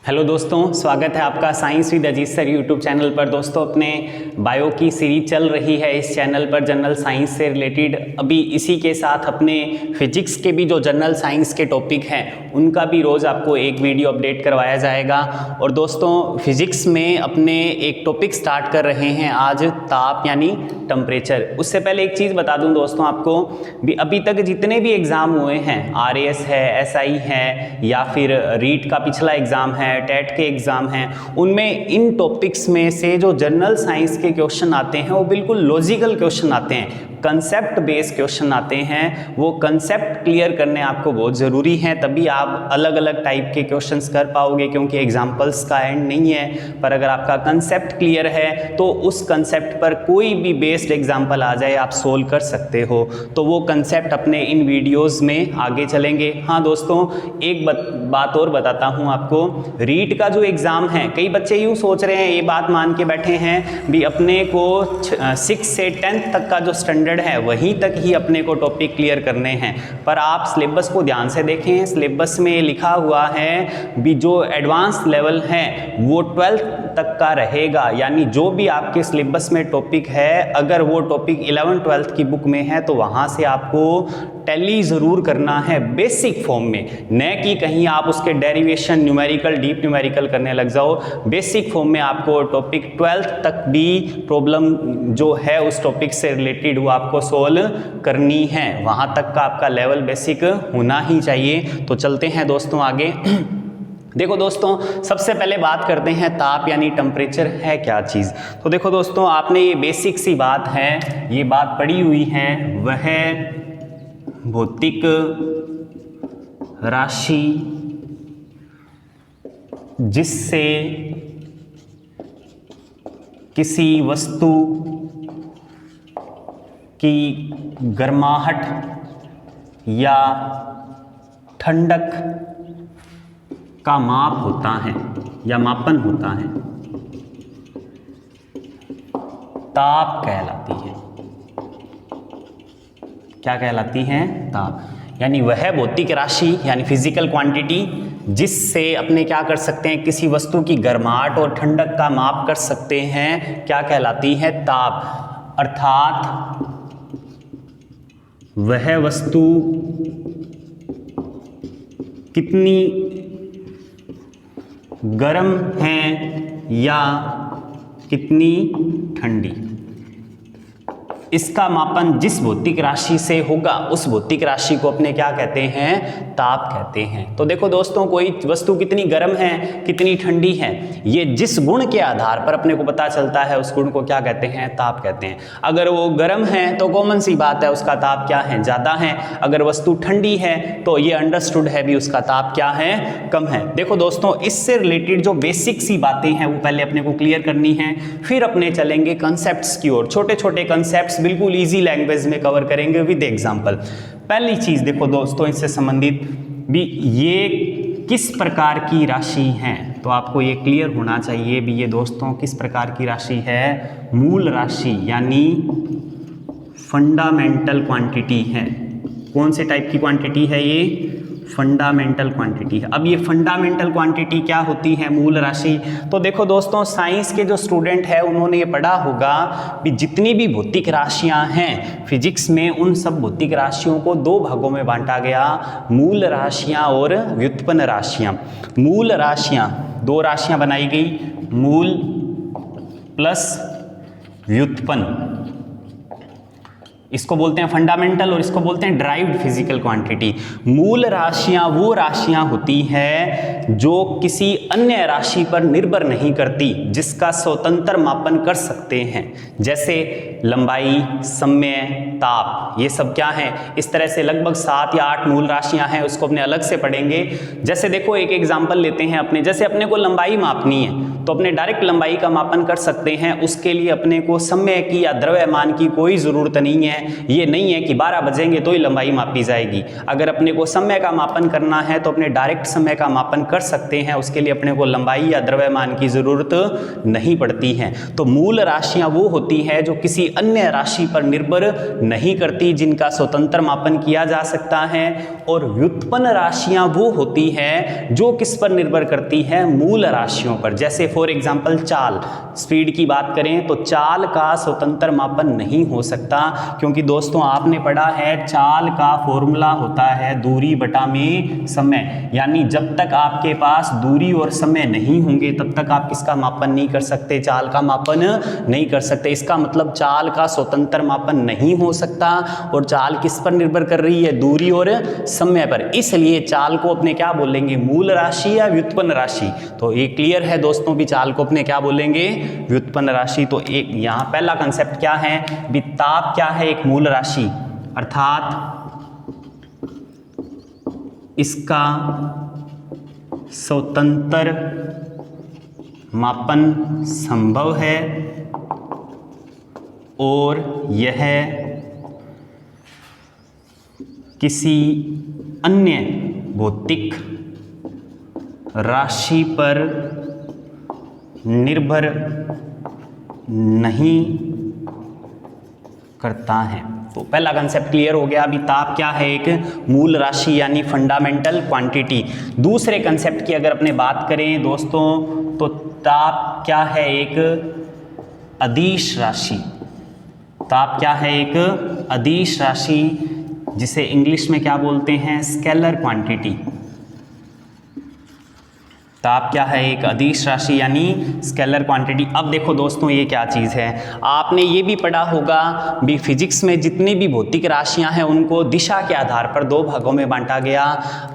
Hello दोस्तों, स्वागत है आपका science with Ajit sir YouTube channel पर। दोस्तों, अपने बायो की सीरीज चल रही है इस चैनल पर जनरल साइंस से रिलेटेड। अभी इसी के साथ अपने फिजिक्स के भी जो जनरल साइंस के टॉपिक हैं उनका भी रोज़ आपको एक वीडियो अपडेट करवाया जाएगा। और दोस्तों, फिजिक्स में अपने एक टॉपिक स्टार्ट कर रहे हैं आज, ताप यानी टेम्परेचर। उससे पहले एक चीज़ बता दूं दोस्तों आपको, भी अभी तक जितने भी एग्ज़ाम हुए हैं, RAS है, SI है, या फिर रीट का पिछला एग्ज़ाम है, टेट के एग्ज़ाम हैं, उनमें इन टॉपिक्स में से जो जनरल साइंस के क्वेश्चन आते हैं वो बिल्कुल लॉजिकल क्वेश्चन आते हैं, कंसेप्ट बेस्ड क्वेश्चन आते हैं। वो कंसेप्ट क्लियर करने आपको बहुत ज़रूरी है, तभी आप अलग अलग टाइप के क्वेश्चंस कर पाओगे, क्योंकि एग्जाम्पल्स का एंड नहीं है। पर अगर आपका कंसेप्ट क्लियर है तो उस कंसेप्ट पर कोई भी बेस्ड एग्जाम्पल आ जाए आप सोल्व कर सकते हो। तो वो कंसेप्ट अपने इन वीडियोज़ में आगे चलेंगे। हाँ दोस्तों, एक बात और बताता हूँ आपको, रीट का जो एग्ज़ाम है, कई बच्चे यूँ सोच रहे हैं, ये बात मान के बैठे हैं भी अपने को 6 से 10th तक का जो स्टैंडर्ड है वहीं तक ही अपने को टॉपिक क्लियर करने हैं। पर आप सिलेबस को ध्यान से देखें, सिलेबस में लिखा हुआ है भी जो एडवांस लेवल है वो 12th तक का रहेगा। यानी जो भी आपके सिलेबस में टॉपिक है, अगर वो टॉपिक 11th 12th की बुक में है तो वहाँ से आपको टैली ज़रूर करना है बेसिक फॉर्म में, न कि कहीं आप उसके डेरिवेशन, न्यूमेरिकल, डीप न्यूमेरिकल करने लग जाओ। बेसिक फॉर्म में आपको टॉपिक 12th तक भी प्रॉब्लम जो है उस टॉपिक से रिलेटेड वो आपको सोल्व करनी है। वहाँ तक का आपका लेवल बेसिक होना ही चाहिए। तो चलते हैं दोस्तों आगे। देखो दोस्तों, सबसे पहले बात करते हैं ताप यानी टेम्परेचर है क्या चीज़। तो देखो दोस्तों, आपने ये बेसिक सी बात है, ये बात पढ़ी हुई है, वह भौतिक राशि जिससे किसी वस्तु की गर्माहट या ठंडक का माप होता है या मापन होता है, ताप कहलाती है। क्या कहलाती है? ताप। यानी वह भौतिक राशि यानी फिजिकल क्वांटिटी जिससे अपने क्या कर सकते हैं, किसी वस्तु की गर्माहट और ठंडक का माप कर सकते हैं, क्या कहलाती है? ताप। अर्थात वह वस्तु कितनी गर्म है या कितनी ठंडी, इसका मापन जिस भौतिक राशि से होगा उस भौतिक राशि को अपने क्या कहते हैं? ताप कहते हैं। तो देखो दोस्तों, कोई वस्तु कितनी गर्म है, कितनी ठंडी है, ये जिस गुण के आधार पर अपने को पता चलता है उस गुण को क्या कहते हैं? ताप कहते हैं। अगर वो गर्म है तो कॉमन सी बात है उसका ताप क्या है? ज़्यादा है। अगर वस्तु ठंडी है तो ये अंडरस्टूड है भी उसका ताप क्या है? कम है। देखो दोस्तों, इससे रिलेटेड जो बेसिक सी बातें हैं वो पहले अपने को क्लियर करनी है, फिर अपने चलेंगे कंसेप्ट्स की ओर। छोटे छोटे कंसेप्ट्स बिल्कुल इजी लैंग्वेज में कवर करेंगे विद एग्जांपल। पहली चीज़ देखो दोस्तों, इससे संबंधित भी, ये किस प्रकार की राशि है, तो आपको ये क्लियर होना चाहिए भी ये दोस्तों किस प्रकार की राशि है? मूल राशि यानी फंडामेंटल क्वांटिटी है। कौन से टाइप की क्वांटिटी है ये? फंडामेंटल क्वांटिटी है। अब ये फंडामेंटल क्वांटिटी क्या होती है? मूल राशि। तो देखो दोस्तों, साइंस के जो स्टूडेंट है उन्होंने ये पढ़ा होगा कि जितनी भी भौतिक राशियां हैं फिजिक्स में, उन सब भौतिक राशियों को दो भागों में बांटा गया, मूल राशियां और व्युत्पन्न राशियां। मूल राशियां, दो राशियां बनाई गई, मूल प्लस व्युत्पन्न। इसको बोलते हैं फंडामेंटल और इसको बोलते हैं ड्राइव्ड फिजिकल क्वांटिटी। मूल राशियां वो राशियां होती है जो किसी अन्य राशि पर निर्भर नहीं करती, जिसका स्वतंत्र मापन कर सकते हैं, जैसे लंबाई, समय, ताप, ये सब क्या है? इस तरह से लगभग 7 या 8 मूल राशियां हैं, उसको अपने अलग से पढ़ेंगे। जैसे देखो, एक एग्जाम्पल लेते हैं अपने, जैसे अपने को लंबाई मापनी है तो अपने डायरेक्ट लंबाई का मापन कर सकते हैं। उसके लिए अपने को समय की या द्रव्यमान की कोई ज़रूरत नहीं है। हैं। ये नहीं है कि 12 बजेंगे तो ही लंबाई मापी जाएगी। अगर अपने को समय का मापन करना है तो अपने डायरेक्ट समय का मापन कर सकते हैं, उसके लिए अपने को लंबाई या द्रव्यमान की ज़रूरत नहीं पड़ती है। तो मूल राशियाँ वो होती हैं जो किसी अन्य राशि पर निर्भर नहीं करती, जिनका स्वतंत्र मापन किया जा सकता है। और व्युत्पन्न राशियाँ वो होती हैं जो किस पर निर्भर करती हैं, मूल राशियों पर। जैसे फॉर एग्जाम्पल चाल, स्पीड की बात करें तो चाल का स्वतंत्र मापन नहीं हो सकता, क्योंकि दोस्तों आपने पढ़ा है चाल का फॉर्मूला होता है दूरी बटा में समय, यानी जब तक आपके पास दूरी और समय नहीं होंगे तब तक आप किसका मापन नहीं कर सकते, चाल का मापन नहीं कर सकते। इसका मतलब चाल का स्वतंत्र मापन नहीं हो सकता। और चाल किस पर निर्भर कर रही है, दूरी और समय पर। इसलिए चाल को अपने क्या बोलेंगे, मूल राशि या व्युत्पन्न राशि। तो ये क्लियर है दोस्तों भी, चाल को अपने क्या बोलेंगे, व्युत्पन्न राशि। तो एक यहाँ पहला कंसेप्ट क्या है भी, ताप क्या है, एक मूल राशि, अर्थात इसका स्वतंत्र मापन संभव है और यह किसी अन्य भौतिक राशि पर निर्भर नहीं करता है। तो पहला कंसेप्ट क्लियर हो गया। अभी ताप क्या है, एक मूल राशि यानी फंडामेंटल क्वांटिटी। दूसरे कंसेप्ट की अगर अपने बात करें दोस्तों तो ताप क्या है, एक अदिश राशि। ताप क्या है, एक अदिश राशि, जिसे इंग्लिश में क्या बोलते हैं, स्केलर क्वांटिटी। ताप क्या है, एक अदिश राशि यानी स्केलर क्वांटिटी। अब देखो दोस्तों ये क्या चीज़ है, आपने ये भी पढ़ा होगा भी फिजिक्स में जितनी भी भौतिक राशियां हैं उनको दिशा के आधार पर दो भागों में बांटा गया,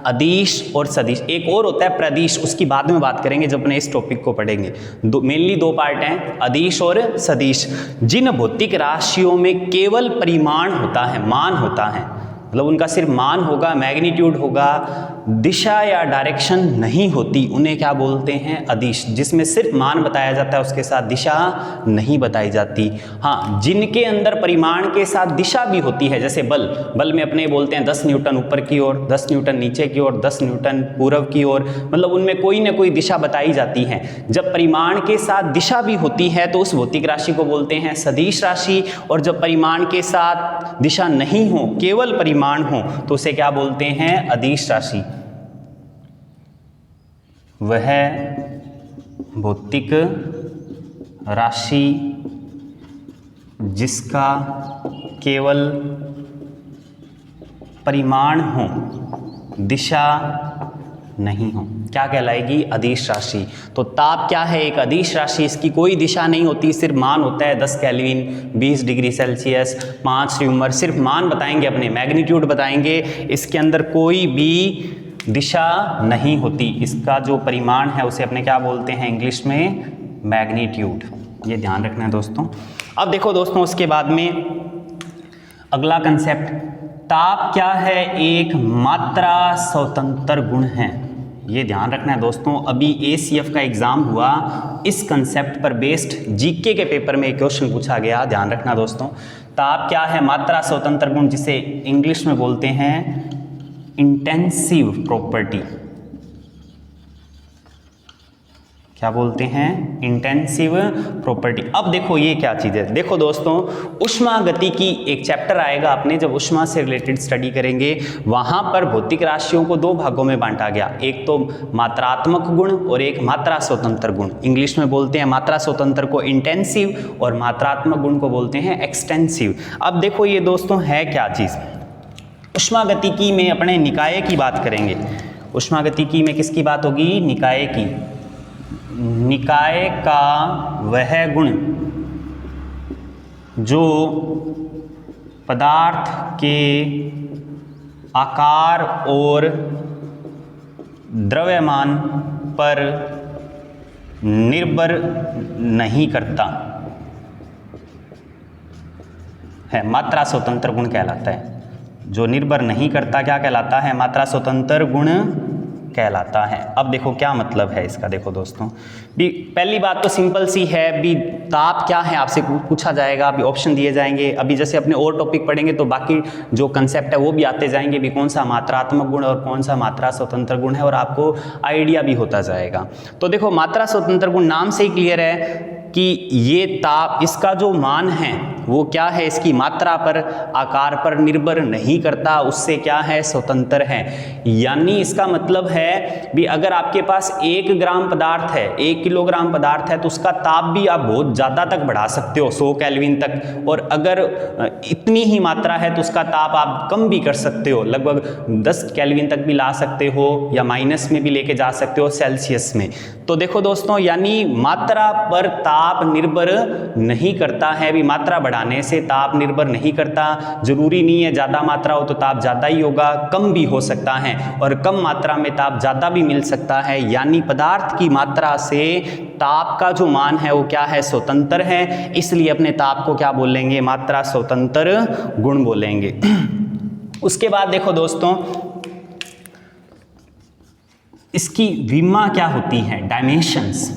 अदिश और सदिश। एक और होता है प्रदिश, उसकी बाद में बात करेंगे जब अपने इस टॉपिक को पढ़ेंगे। मेनली दो पार्ट हैं, अदिश और सदिश। जिन भौतिक राशियों में केवल परिमाण होता है, मान होता है, मतलब उनका सिर्फ मान होगा, मैग्नीट्यूड होगा, दिशा या डायरेक्शन नहीं होती, उन्हें क्या बोलते हैं, अदिश। जिसमें सिर्फ मान बताया जाता है, उसके साथ दिशा नहीं बताई जाती। हाँ, जिनके अंदर परिमाण के साथ दिशा भी होती है, जैसे बल, बल में अपने बोलते हैं 10 न्यूटन ऊपर की ओर, 10 न्यूटन नीचे की ओर, 10 न्यूटन पूर्व की ओर, मतलब उनमें कोई ना कोई दिशा बताई जाती है। जब परिमाण के साथ दिशा भी होती है तो उस भौतिक राशि को बोलते हैं सदिश राशि, और जब परिमाण के साथ दिशा नहीं हो, केवल परिमाण हो, तो उसे क्या बोलते हैं, अदिश राशि। वह भौतिक राशि जिसका केवल परिमाण हो, दिशा नहीं हो, क्या कहलाएगी, अदिश राशि। तो ताप क्या है, एक अदिश राशि, इसकी कोई दिशा नहीं होती, सिर्फ मान होता है 10 केल्विन, 20 डिग्री सेल्सियस, 5 न्यूमर, सिर्फ मान बताएंगे, अपने मैग्नीट्यूड बताएंगे, इसके अंदर कोई भी दिशा नहीं होती। इसका जो परिमाण है उसे अपने क्या बोलते हैं इंग्लिश में, मैग्नीट्यूड। ये ध्यान रखना है दोस्तों। अब देखो दोस्तों उसके बाद में अगला कंसेप्ट, ताप क्या है, एक मात्रा स्वतंत्र गुण है। ये ध्यान रखना है दोस्तों। अभी ACF का एग्जाम हुआ, इस कंसेप्ट पर बेस्ड जीके के पेपर में एक क्वेश्चन पूछा गया, ध्यान रखना दोस्तों। ताप क्या है, मात्रा स्वतंत्र गुण, जिसे इंग्लिश में बोलते हैं इंटेंसिव प्रॉपर्टी। क्या बोलते हैं, इंटेंसिव प्रॉपर्टी। अब देखो ये क्या चीज़ है, देखो दोस्तों ऊष्मागतिकी एक चैप्टर आएगा अपने, जब ऊष्मा से रिलेटेड स्टडी करेंगे, वहाँ पर भौतिक राशियों को दो भागों में बांटा गया, एक तो मात्रात्मक गुण और एक मात्रा स्वतंत्र गुण। इंग्लिश में बोलते हैं मात्रा स्वतंत्र को इंटेंसिव और मात्रात्मक गुण को बोलते हैं एक्सटेंसिव। अब देखो ये दोस्तों है क्या चीज़, ऊष्मागतिकी में अपने निकाय की बात करेंगे। ऊष्मागतिकी में किसकी बात होगी, निकाय की। निकाय का वह गुण जो पदार्थ के आकार और द्रव्यमान पर निर्भर नहीं करता है, मात्रा स्वतंत्र गुण कहलाता है। जो निर्भर नहीं करता क्या कहलाता है, मात्रा स्वतंत्र गुण कहलाता है। अब देखो क्या मतलब है इसका, देखो दोस्तों भी पहली बात तो सिंपल सी है भी ताप क्या है आपसे पूछा जाएगा, अभी ऑप्शन दिए जाएंगे, अभी जैसे अपने और टॉपिक पढ़ेंगे तो बाकी जो कंसेप्ट है वो भी आते जाएंगे भी कौन सा मात्रात्मक गुण और कौन सा मात्रा स्वतंत्र गुण है, और आपको आइडिया भी होता जाएगा। तो देखो मात्रा स्वतंत्र गुण नाम से ही क्लियर है कि ये ताप, इसका जो मान है वो क्या है, इसकी मात्रा पर आकार पर निर्भर नहीं करता, उससे क्या है स्वतंत्र है। यानी इसका मतलब है भी अगर आपके पास 1 ग्राम पदार्थ है, 1 किलोग्राम पदार्थ है तो उसका ताप भी आप बहुत ज़्यादा तक बढ़ा सकते हो 100 केल्विन तक, और अगर इतनी ही मात्रा है तो उसका ताप आप कम भी कर सकते हो, लगभग 10 केल्विन तक भी ला सकते हो या माइनस में भी लेके जा सकते हो सेल्सियस में। तो देखो दोस्तों यानी मात्रा पर ताप निर्भर नहीं करता है, भी मात्रा बढ़ाने से ताप निर्भर नहीं करता। जरूरी नहीं है ज़्यादा मात्रा हो तो ताप ज़्यादा ही होगा, कम भी हो सकता है और कम मात्रा में ताप ज़्यादा भी मिल सकता है। यानी पदार्थ की मात्रा से ताप का जो मान है वो क्या है, स्वतंत्र है, इसलिए अपने ताप को क्या बोलेंगे, मात्रा स्वतंत्र गुण बोलेंगे। उसके बाद देखो दोस्तों इसकी विमा क्या होती है, डायमेंशंस।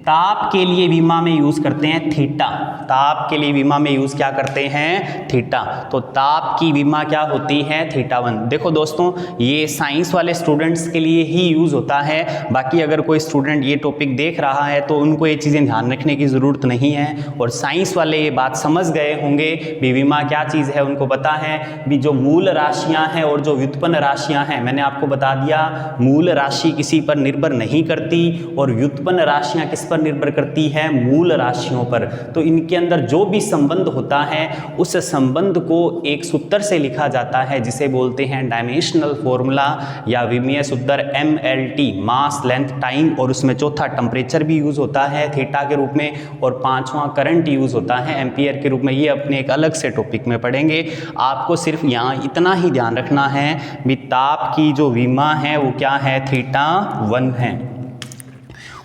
ताप के लिए विमा में यूज करते हैं थीटा, ताप के लिए विमा में यूज क्या करते हैं, थीटा। तो ताप की विमा क्या होती है, θ1। देखो दोस्तों ये साइंस वाले स्टूडेंट्स के लिए ही यूज होता है, बाकी अगर कोई स्टूडेंट ये टॉपिक देख रहा है तो उनको ये चीज़ें ध्यान रखने की ज़रूरत नहीं है, और साइंस वाले ये बात समझ गए होंगे भी विमा क्या चीज़ है, उनको पता है भी जो मूल राशियाँ हैं और जो व्युत्पन्न राशियाँ हैं, मैंने आपको बता दिया मूल राशि किसी पर निर्भर नहीं करती और व्युत्पन्न राशियाँ किस पर निर्भर करती है, मूल राशियों पर। तो इनके अंदर जो भी संबंध होता है उस संबंध को एक सूत्र से लिखा जाता है जिसे बोलते हैं डायमेंशनल फॉर्मूला या विमीय सूत्र MLT, मास लेंथ टाइम, और उसमें चौथा टेम्परेचर भी यूज होता है थीटा के रूप में, और 5वां करंट यूज होता है एम्पियर के रूप में। ये अपने एक अलग से टॉपिक में पढ़ेंगे। आपको सिर्फ यहाँ इतना ही ध्यान रखना है भी ताप की जो विमा है वो क्या है, θ1 है।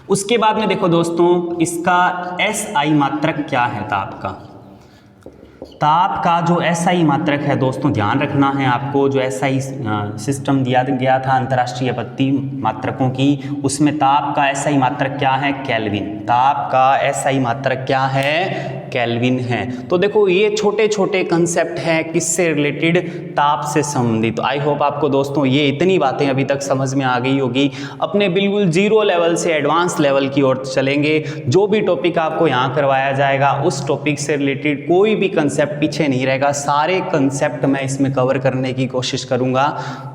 उसके बाद में देखो दोस्तों इसका SI मात्रक क्या है, ताप का। ताप का जो SI मात्रक है दोस्तों ध्यान रखना है आपको, जो SI सिस्टम दिया गया था अंतर्राष्ट्रीय आपत्ति मात्रकों की, उसमें ताप का SI मात्रक क्या है, केल्विन। ताप का SI मात्रक क्या है, केल्विन है। तो देखो ये छोटे छोटे कंसेप्ट हैं किससे रिलेटेड, ताप से संबंधित। आई होप आपको दोस्तों ये इतनी बातें अभी तक समझ में आ गई होगी। अपने बिल्कुल जीरो लेवल से एडवांस लेवल की ओर चलेंगे। जो भी टॉपिक आपको यहाँ करवाया जाएगा उस टॉपिक से रिलेटेड कोई भी कंसेप्ट पीछे नहीं रहेगा, सारे कंसेप्ट मैं इसमें कवर करने की कोशिश करूँगा।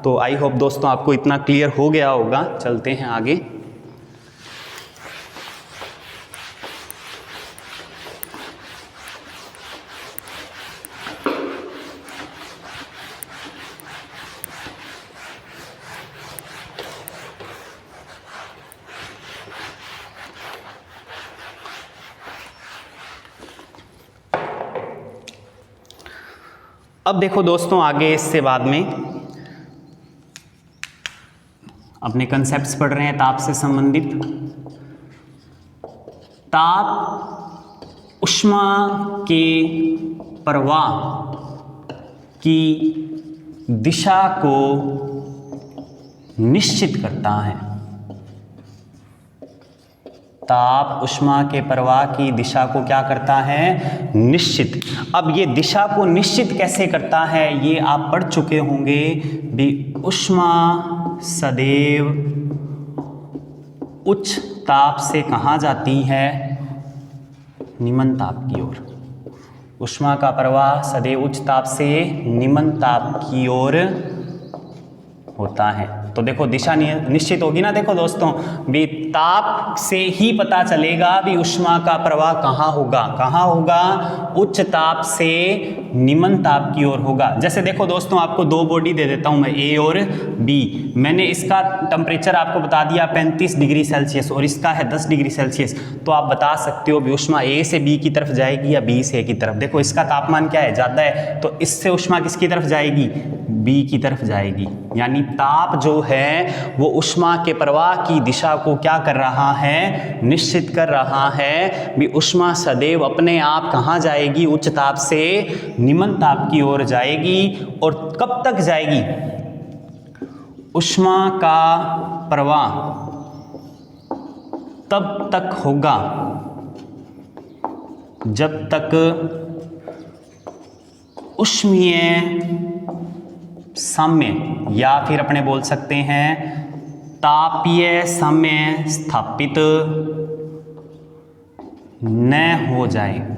तो आई होप दोस्तों आपको इतना क्लियर हो गया होगा। चलते हैं आगे। अब देखो दोस्तों आगे इससे बाद में अपने कंसेप्ट्स पढ़ रहे हैं ताप से संबंधित। ताप ऊष्मा के प्रवाह की दिशा को निश्चित करता है। ताप ऊष्मा के प्रवाह की दिशा को क्या करता है, निश्चित। अब ये दिशा को निश्चित कैसे करता है ये आप पढ़ चुके होंगे भी। ऊष्मा सदैव उच्च ताप से कहाँ जाती है, निम्न ताप की ओर। ऊष्मा का प्रवाह सदैव उच्च ताप से निम्न ताप की ओर होता है। तो देखो दिशा निश्चित होगी ना। देखो दोस्तों भी ताप से ही पता चलेगा भी ऊष्मा का प्रवाह कहाँ होगा, उच्च ताप से निम्न ताप की ओर होगा। जैसे देखो दोस्तों आपको दो बॉडी दे देता हूँ मैं, A और B। मैंने इसका टेम्परेचर आपको बता दिया 35 डिग्री सेल्सियस और इसका है 10 डिग्री सेल्सियस। तो आप बता सकते हो भी ऊष्मा A से B की तरफ जाएगी या B से A की तरफ। देखो इसका तापमान क्या है, ज़्यादा है, तो इससे ऊष्मा किसकी तरफ जाएगी, B की तरफ जाएगी। यानी ताप जो है वो ऊष्मा के प्रवाह की दिशा को क्या कर रहा है, निश्चित कर रहा है। भी ऊष्मा सदैव अपने आप कहाँ जाएगी, उच्च ताप से निम्न ताप की ओर जाएगी। और कब तक जाएगी, ऊष्मा का प्रवाह तब तक होगा जब तक ऊष्मीय साम्य या फिर अपने बोल सकते हैं तापीय साम्य स्थापित न हो जाए।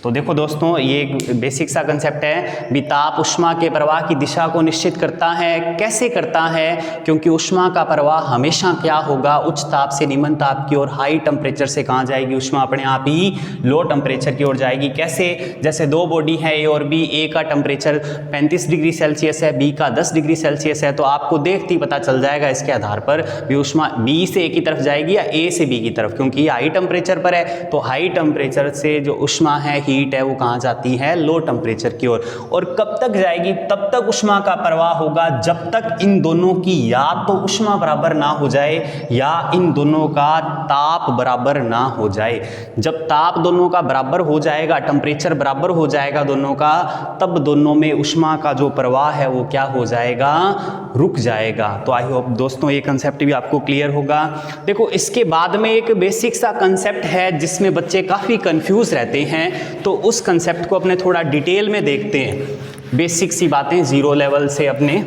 तो देखो दोस्तों, ये एक बेसिक सा कंसेप्ट है भी ताप ऊष्मा के प्रवाह की दिशा को निश्चित करता है। कैसे करता है? क्योंकि ऊष्मा का प्रवाह हमेशा क्या होगा, उच्च ताप से निम्न ताप की ओर, हाई टेम्परेचर से कहाँ जाएगी, ऊष्मा अपने आप ही लो टेम्परेचर की ओर जाएगी। कैसे? जैसे दो बॉडी है ए और बी, ए का टेम्परेचर 35 डिग्री सेल्सियस है, बी का 10 डिग्री सेल्सियस है, तो आपको देखते ही पता चल जाएगा इसके आधार पर भी ऊष्मा बी से ए की तरफ जाएगी या ए से बी की तरफ, क्योंकि हाई टेम्परेचर पर है। तो हाई टेम्परेचर से जो ऊष्मा है, हीट है, वो कहाँ जाती है, लो टेम्परेचर की ओर। और कब तक जाएगी? तब तक ऊष्मा का प्रवाह होगा जब तक इन दोनों की या तो ऊष्मा बराबर ना हो जाए या इन दोनों का ताप बराबर ना हो जाए। जब ताप दोनों का बराबर हो जाएगा, टेम्परेचर बराबर हो जाएगा दोनों का, तब दोनों में ऊष्मा का जो प्रवाह है वो क्या हो जाएगा, रुक जाएगा। तो आई होप दोस्तों ये कंसेप्ट भी आपको क्लियर होगा। देखो, इसके बाद में एक बेसिक सा कंसेप्ट है जिसमें बच्चे काफ़ी कंफ्यूज रहते हैं, तो उस कंसेप्ट को अपने थोड़ा डिटेल में देखते हैं। बेसिक सी बातें जीरो लेवल से अपने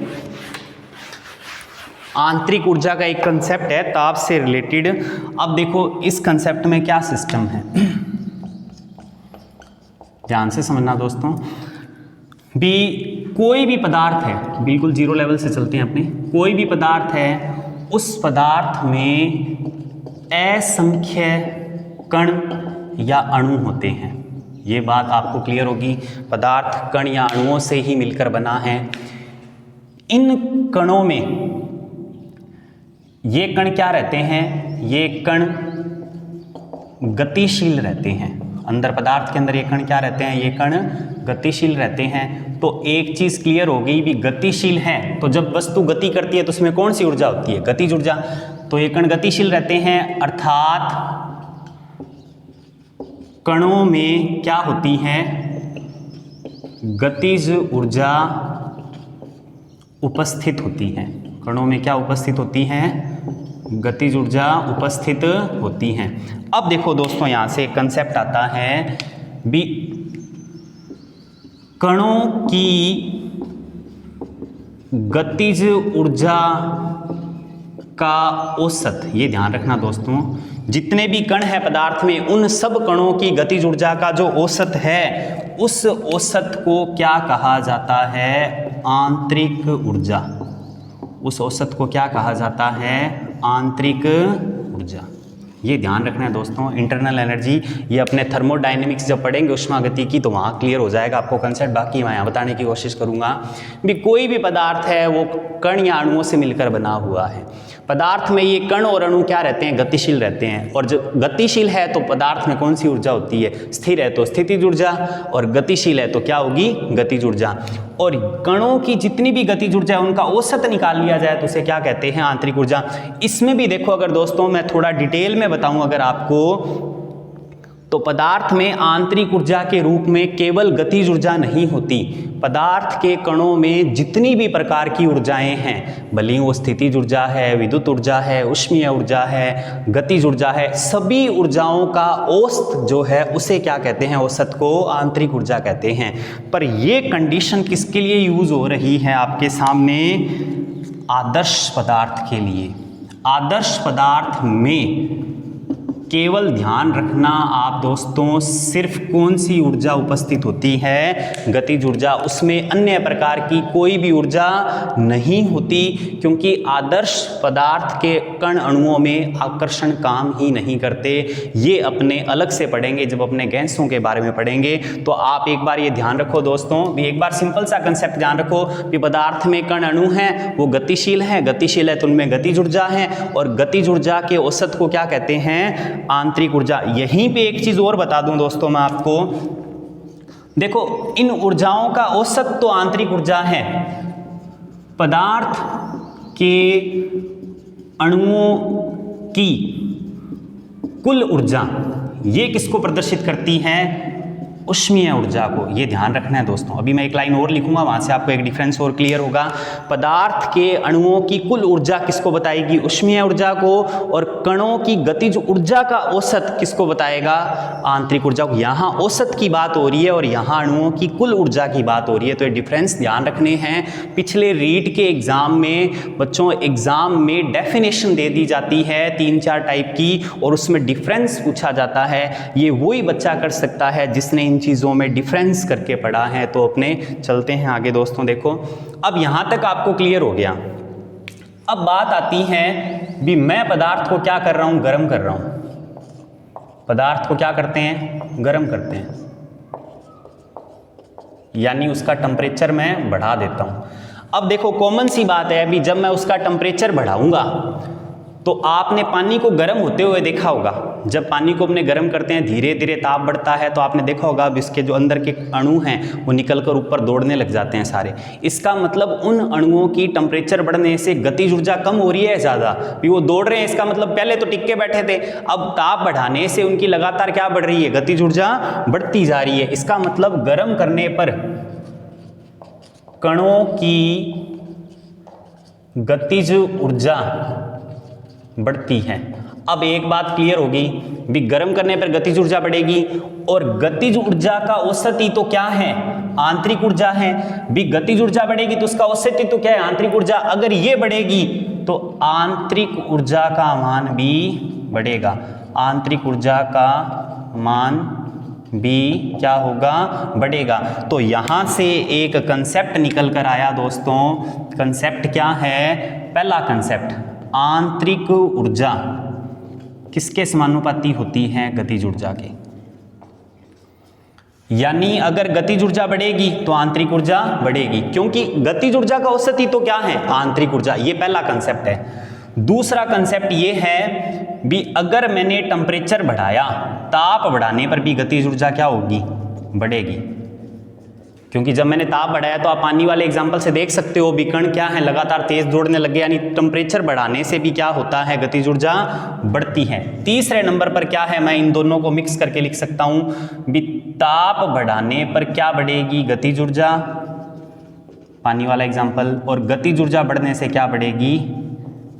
आंतरिक ऊर्जा का एक कंसेप्ट है ताप से रिलेटेड। अब देखो इस कंसेप्ट में क्या सिस्टम है, ध्यान से समझना दोस्तों। भी कोई भी पदार्थ है, बिल्कुल जीरो लेवल से चलते हैं अपने, कोई भी पदार्थ है, उस पदार्थ में असंख्य कण या अणु होते हैं। ये बात आपको क्लियर होगी। पदार्थ कण या अणुओं से ही मिलकर बना है। इन कणों में ये कण क्या रहते हैं, ये कण गतिशील रहते हैं। अंदर पदार्थ के अंदर ये कण क्या रहते हैं, ये कण गतिशील रहते हैं। तो एक चीज क्लियर हो गई भी, गतिशील है तो जब वस्तु गति करती है तो उसमें कौन सी ऊर्जा होती है, गतिज ऊर्जा। तो ये कण गतिशील रहते हैं, अर्थात कणों में क्या होती है, गतिज ऊर्जा उपस्थित होती है। कणों में क्या उपस्थित होती है, गतिज ऊर्जा उपस्थित होती हैं। अब देखो दोस्तों, यहां से एक कंसेप्ट आता है भी, कणों की गतिज ऊर्जा का औसत, ये ध्यान रखना दोस्तों, जितने भी कण है पदार्थ में उन सब कणों की गतिज ऊर्जा का जो औसत है, उस औसत को क्या कहा जाता है, आंतरिक ऊर्जा। उस औसत को क्या कहा जाता है, आंतरिक ऊर्जा। ये ध्यान रखना है दोस्तों। इंटरनल एनर्जी ये अपने थर्मोडायनेमिक्स जब पढ़ेंगे उष्मा गति की, तो वहाँ क्लियर हो जाएगा आपको कंसेप्ट। बाकी मैं यहाँ बताने की कोशिश करूँगा भी, कोई भी पदार्थ है वो कण या अणुओं से मिलकर बना हुआ है। पदार्थ में ये कण और अणु क्या रहते हैं, गतिशील रहते हैं। और जो गतिशील है तो पदार्थ में कौन सी ऊर्जा होती है, स्थिर है तो स्थितिज ऊर्जा, और गतिशील है तो क्या होगी, गतिज ऊर्जा। और कणों की जितनी भी गतिज ऊर्जा है उनका औसत निकाल लिया जाए तो उसे क्या कहते हैं, आंतरिक ऊर्जा। इसमें भी देखो, अगर दोस्तों मैं थोड़ा डिटेल में बताऊं अगर आपको, तो पदार्थ में आंतरिक ऊर्जा के रूप में केवल गतिज ऊर्जा नहीं होती। पदार्थ के कणों में जितनी भी प्रकार की ऊर्जाएं हैं, भले वो स्थितिज ऊर्जा है, विद्युत ऊर्जा है, ऊष्मीय ऊर्जा है, गतिज ऊर्जा है, सभी ऊर्जाओं का औसत जो है उसे क्या कहते हैं, औसत को आंतरिक ऊर्जा कहते हैं। पर ये कंडीशन किसके लिए यूज हो रही है आपके सामने, आदर्श पदार्थ के लिए। आदर्श पदार्थ में केवल ध्यान रखना आप दोस्तों, सिर्फ कौन सी ऊर्जा उपस्थित होती है, गतिज ऊर्जा। उसमें अन्य प्रकार की कोई भी ऊर्जा नहीं होती, क्योंकि आदर्श पदार्थ के कण अणुओं में आकर्षण काम ही नहीं करते। ये अपने अलग से पढ़ेंगे जब अपने गैसों के बारे में पढ़ेंगे। तो आप एक बार ये ध्यान रखो दोस्तों, भी एक बार सिंपल सा कंसेप्ट ध्यान रखो कि पदार्थ में कण अणु हैं, वो गतिशील हैं, गतिशील है तो उनमें गतिज ऊर्जा है, और गतिज ऊर्जा के औसत को क्या कहते हैं, आंतरिक ऊर्जा। यहीं पे एक चीज और बता दूं दोस्तों मैं आपको, देखो इन ऊर्जाओं का औसत तो आंतरिक ऊर्जा है। पदार्थ के अणुओं की कुल ऊर्जा ये किसको प्रदर्शित करती है, ऊष्मीय ऊर्जा को, ये ध्यान रखना है दोस्तों। अभी मैं एक लाइन और लिखूंगा, वहां से आपको एक डिफरेंस और क्लियर होगा। पदार्थ के अणुओं की कुल ऊर्जा किसको बताएगी? ऊष्मीय ऊर्जा को। और कणों की गतिज ऊर्जा का औसत किसको बताएगा? आंतरिक ऊर्जा को। यहाँ औसत की बात हो रही है और यहाँ अणुओं की कुल ऊर्जा की बात हो रही है, तो ये डिफरेंस ध्यान रखने हैं। पिछले रीट के एग्जाम में बच्चों, एग्जाम में डेफिनेशन दे दी जाती है 3-4 टाइप की और उसमें डिफरेंस पूछा जाता है। ये वही बच्चा कर सकता है जिसने इन चीज़ों में डिफरेंस करके पढ़ा है। तो अपने चलते हैं आगे दोस्तों। देखो अब यहाँ तक आपको क्लियर हो गया। अब बात आती है भी मैं पदार्थ को क्या कर रहा हूँ? गर्म कर रहा हूँ। पदार्थ को क्या करते हैं? गर्म करते हैं, यानी उसका टेम्परेचर मैं बढ़ा देता हूँ। अब देखो कॉमन सी बात है, अभी जब मैं उसका टेम्परेचर बढ़ाऊंगा तो आपने पानी को गर्म होते हुए देखा होगा। जब पानी को अपने गर्म करते हैं धीरे धीरे ताप बढ़ता है, तो आपने देखा होगा अब इसके जो अंदर के अणु हैं वो निकलकर ऊपर दौड़ने लग जाते हैं सारे। इसका मतलब उन अणुओं की टेम्परेचर बढ़ने से गतिज ऊर्जा कम हो रही है ज़्यादा, भी वो दौड़ रहे हैं। इसका मतलब पहले तो टिक के बैठे थे, अब ताप बढ़ाने से उनकी लगातार क्या बढ़ रही है? गतिज ऊर्जा बढ़ती जा रही है। इसका मतलब गर्म करने पर कणों की गतिज ऊर्जा बढ़ती है। अब एक बात क्लियर होगी भी गर्म करने पर गतिज ऊर्जा बढ़ेगी, और गतिज ऊर्जा का औसत ही तो क्या है? आंतरिक ऊर्जा है। भी गतिज ऊर्जा बढ़ेगी तो उसका औसत ही तो क्या है? आंतरिक ऊर्जा। अगर ये बढ़ेगी तो आंतरिक ऊर्जा का मान भी बढ़ेगा। आंतरिक ऊर्जा का मान भी क्या होगा? बढ़ेगा। तो यहां से एक कंसेप्ट निकल कर आया दोस्तों। कंसेप्ट क्या है? पहला कंसेप्ट, आंतरिक ऊर्जा किसके समानुपाती होती है? गतिज ऊर्जा के। यानी अगर गतिज ऊर्जा बढ़ेगी तो आंतरिक ऊर्जा बढ़ेगी, क्योंकि गतिज ऊर्जा का औसत ही तो क्या है? आंतरिक ऊर्जा। ये पहला कंसेप्ट है। दूसरा कंसेप्ट ये है भी अगर मैंने टेम्परेचर बढ़ाया, ताप बढ़ाने पर भी गतिज ऊर्जा क्या होगी? बढ़ेगी। क्योंकि जब मैंने ताप बढ़ाया तो आप पानी वाले एग्जांपल से देख सकते हो भी कण क्या है? लगातार तेज दौड़ने लगे, यानी टेम्परेचर बढ़ाने से भी क्या होता है? गतिज ऊर्जा बढ़ती है। तीसरे नंबर पर क्या है? मैं इन दोनों को मिक्स करके लिख सकता हूं भी ताप बढ़ाने पर क्या बढ़ेगी? गतिज ऊर्जा, पानी वाला एग्जाम्पल। और गतिज ऊर्जा बढ़ने से क्या बढ़ेगी?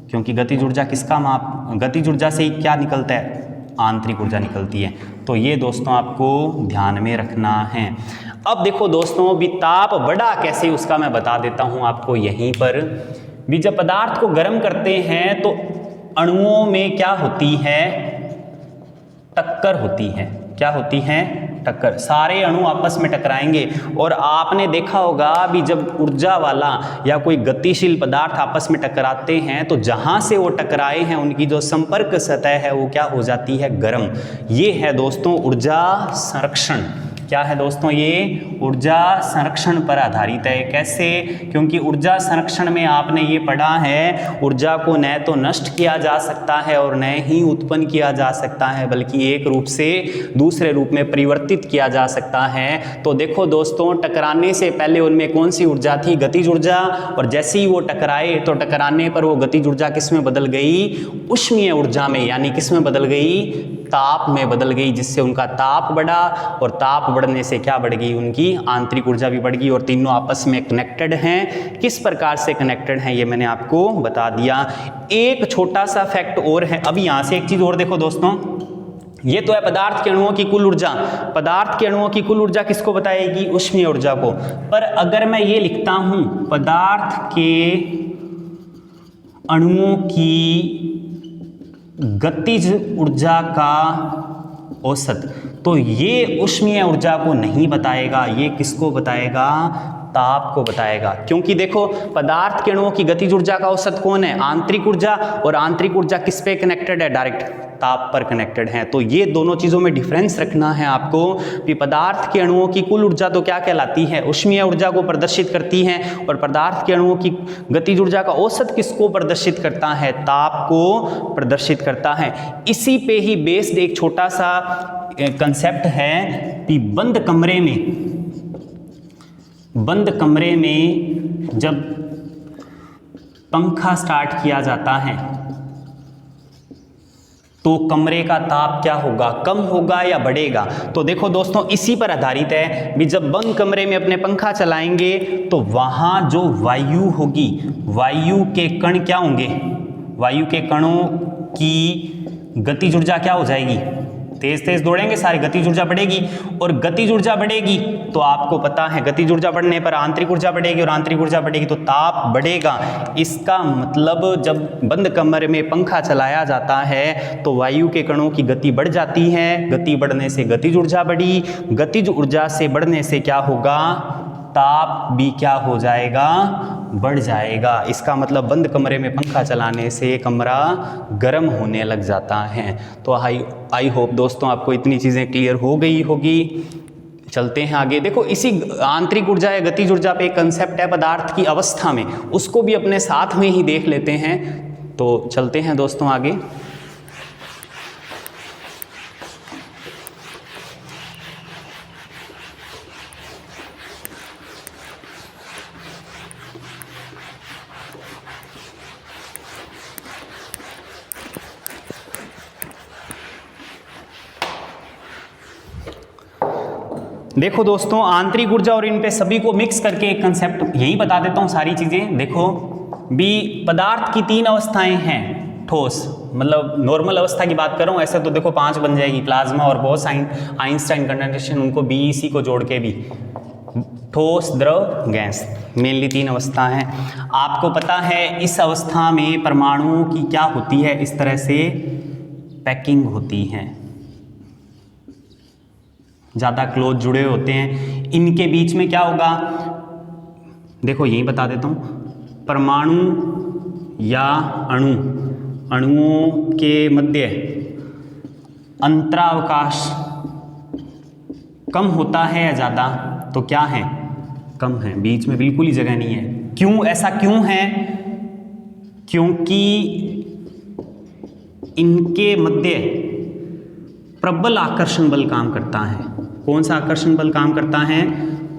क्योंकि गतिज ऊर्जा किसका माप? गतिज ऊर्जा से ही क्या निकलता है? आंतरिक ऊर्जा निकलती है। तो ये दोस्तों आपको ध्यान में रखना है। अब देखो दोस्तों भी ताप बढ़ा कैसे, उसका मैं बता देता हूं आपको यहीं पर। भी जब पदार्थ को गर्म करते हैं तो अणुओं में क्या होती है? टक्कर होती है। क्या होती है? टक्कर। सारे अणु आपस में टकराएंगे। और आपने देखा होगा भी जब ऊर्जा वाला या कोई गतिशील पदार्थ आपस में टकराते हैं तो जहां से वो टकराए हैं उनकी जो संपर्क सतह है वो क्या हो जाती है? गर्म। ये है दोस्तों ऊर्जा संरक्षण। क्या है दोस्तों? ये ऊर्जा संरक्षण पर आधारित है। कैसे? क्योंकि ऊर्जा संरक्षण में आपने ये पढ़ा है ऊर्जा को न तो नष्ट किया जा सकता है और न ही उत्पन्न किया जा सकता है, बल्कि एक रूप से दूसरे रूप में परिवर्तित किया जा सकता है। तो देखो दोस्तों, टकराने से पहले उनमें कौन सी ऊर्जा थी? गतिज ऊर्जा। और जैसे ही वो टकराए तो टकराने पर वो गतिज ऊर्जा किस में बदल गई? ऊष्मीय ऊर्जा में। यानी किस में बदल गई? ताप में बदल गई, जिससे उनका ताप बढ़ा और ताप बढ़ने से क्या बढ़ गई? उनकी आंतरिक ऊर्जा भी बढ़ गई। और तीनों आपस में कनेक्टेड हैं। किस प्रकार से कनेक्टेड हैं ये मैंने आपको बता दिया। एक छोटा सा फैक्ट और है। अब यहां से एक चीज और देखो दोस्तों, ये तो है पदार्थ के अणुओं की कुल ऊर्जा। पदार्थ के अणुओं की कुल ऊर्जा किसको बताएगी? ऊष्मीय ऊर्जा को। पर अगर मैं ये लिखता हूं पदार्थ के अणुओं की गतिज ऊर्जा का औसत, तो ये ऊष्मीय ऊर्जा को नहीं बताएगा। ये किसको बताएगा? ताप को बताएगा। क्योंकि देखो पदार्थ के अणुओं की गतिज ऊर्जा का औसत कौन है? आंतरिक ऊर्जा। और आंतरिक ऊर्जा किस पे कनेक्टेड है? डायरेक्ट ताप पर कनेक्टेड है। तो ये दोनों चीजों में डिफरेंस रखना है आपको कि पदार्थ के अणुओं की कुल ऊर्जा तो क्या कहलाती है? ऊष्मीय ऊर्जा को प्रदर्शित करती है। और पदार्थ के अणुओं की गतिज ऊर्जा का औसत किसको प्रदर्शित करता है? ताप को प्रदर्शित करता है। इसी पे ही बेस्ड एक छोटा सा कंसेप्ट है कि बंद कमरे में जब पंखा स्टार्ट किया जाता है तो कमरे का ताप क्या होगा, कम होगा या बढ़ेगा। तो देखो दोस्तों इसी पर आधारित है भी, जब बंद कमरे में अपने पंखा चलाएंगे तो वहां जो वायु होगी, वायु के कण क्या होंगे, वायु के कणों की गतिज ऊर्जा क्या हो जाएगी, तेज तेज दौड़ेंगे सारे, गतिज ऊर्जा बढ़ेगी। और गतिज ऊर्जा बढ़ेगी तो आपको पता है गतिज ऊर्जा बढ़ने पर आंतरिक ऊर्जा बढ़ेगी, और आंतरिक ऊर्जा बढ़ेगी तो ताप बढ़ेगा। इसका मतलब जब बंद कमरे में पंखा चलाया जाता है तो वायु के कणों की गति बढ़ जाती है, गति बढ़ने से गतिज ऊर्जा बढ़ी, गतिज ऊर्जा से बढ़ने से क्या होगा, ताप भी क्या हो जाएगा, बढ़ जाएगा। इसका मतलब बंद कमरे में पंखा चलाने से कमरा गर्म होने लग जाता है। तो आई होप दोस्तों आपको इतनी चीज़ें क्लियर हो गई होगी। चलते हैं आगे। देखो इसी आंतरिक ऊर्जा या गतिज ऊर्जा पे एक कंसेप्ट है पदार्थ की अवस्था में, उसको भी अपने साथ में ही देख लेते हैं। तो चलते हैं दोस्तों आगे। देखो दोस्तों आंतरिक ऊर्जा और इन पे सभी को मिक्स करके एक कंसेप्ट यही बता देता हूँ सारी चीजें। देखो भी पदार्थ की 3 अवस्थाएं हैं, ठोस मतलब नॉर्मल अवस्था की बात कर रहा हूँ, ऐसे तो देखो 5 बन जाएगी, प्लाज्मा और बोस आइंस्टाइन कंडेंसेशन, उनको BEC को जोड़ के भी, ठोस द्रव गैस, मेनली 3 अवस्था हैं। आपको पता है इस अवस्था में परमाणुओं की क्या होती है, इस तरह से पैकिंग होती है, ज़्यादा क्लोज जुड़े होते हैं। इनके बीच में क्या होगा, देखो यही बता देता हूँ, परमाणु या अणुओं के मध्य अंतरावकाश कम होता है या ज़्यादा, तो क्या है, कम है, बीच में बिल्कुल ही जगह नहीं है। क्यों, ऐसा क्यों है, क्योंकि इनके मध्य प्रबल आकर्षण बल काम करता है। कौन सा आकर्षण बल काम करता है,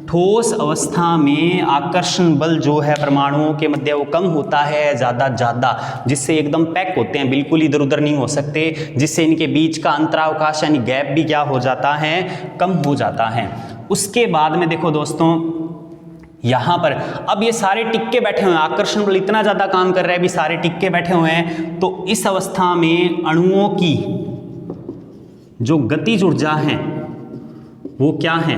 ठोस अवस्था में आकर्षण बल जो है परमाणुओं के मध्य वो कम होता है ज़्यादा, जिससे एकदम पैक होते हैं, बिल्कुल इधर उधर नहीं हो सकते, जिससे इनके बीच का अंतरावकाश यानी गैप भी क्या हो जाता है, कम हो जाता है। उसके बाद में देखो दोस्तों यहाँ पर अब ये सारे टिक्के बैठे हुए हैं, आकर्षण बल इतना ज़्यादा काम कर रहा है, भी सारे टिक्के बैठे हुए हैं, तो इस अवस्था में अणुओं की जो गतिज ऊर्जा है वो क्या है,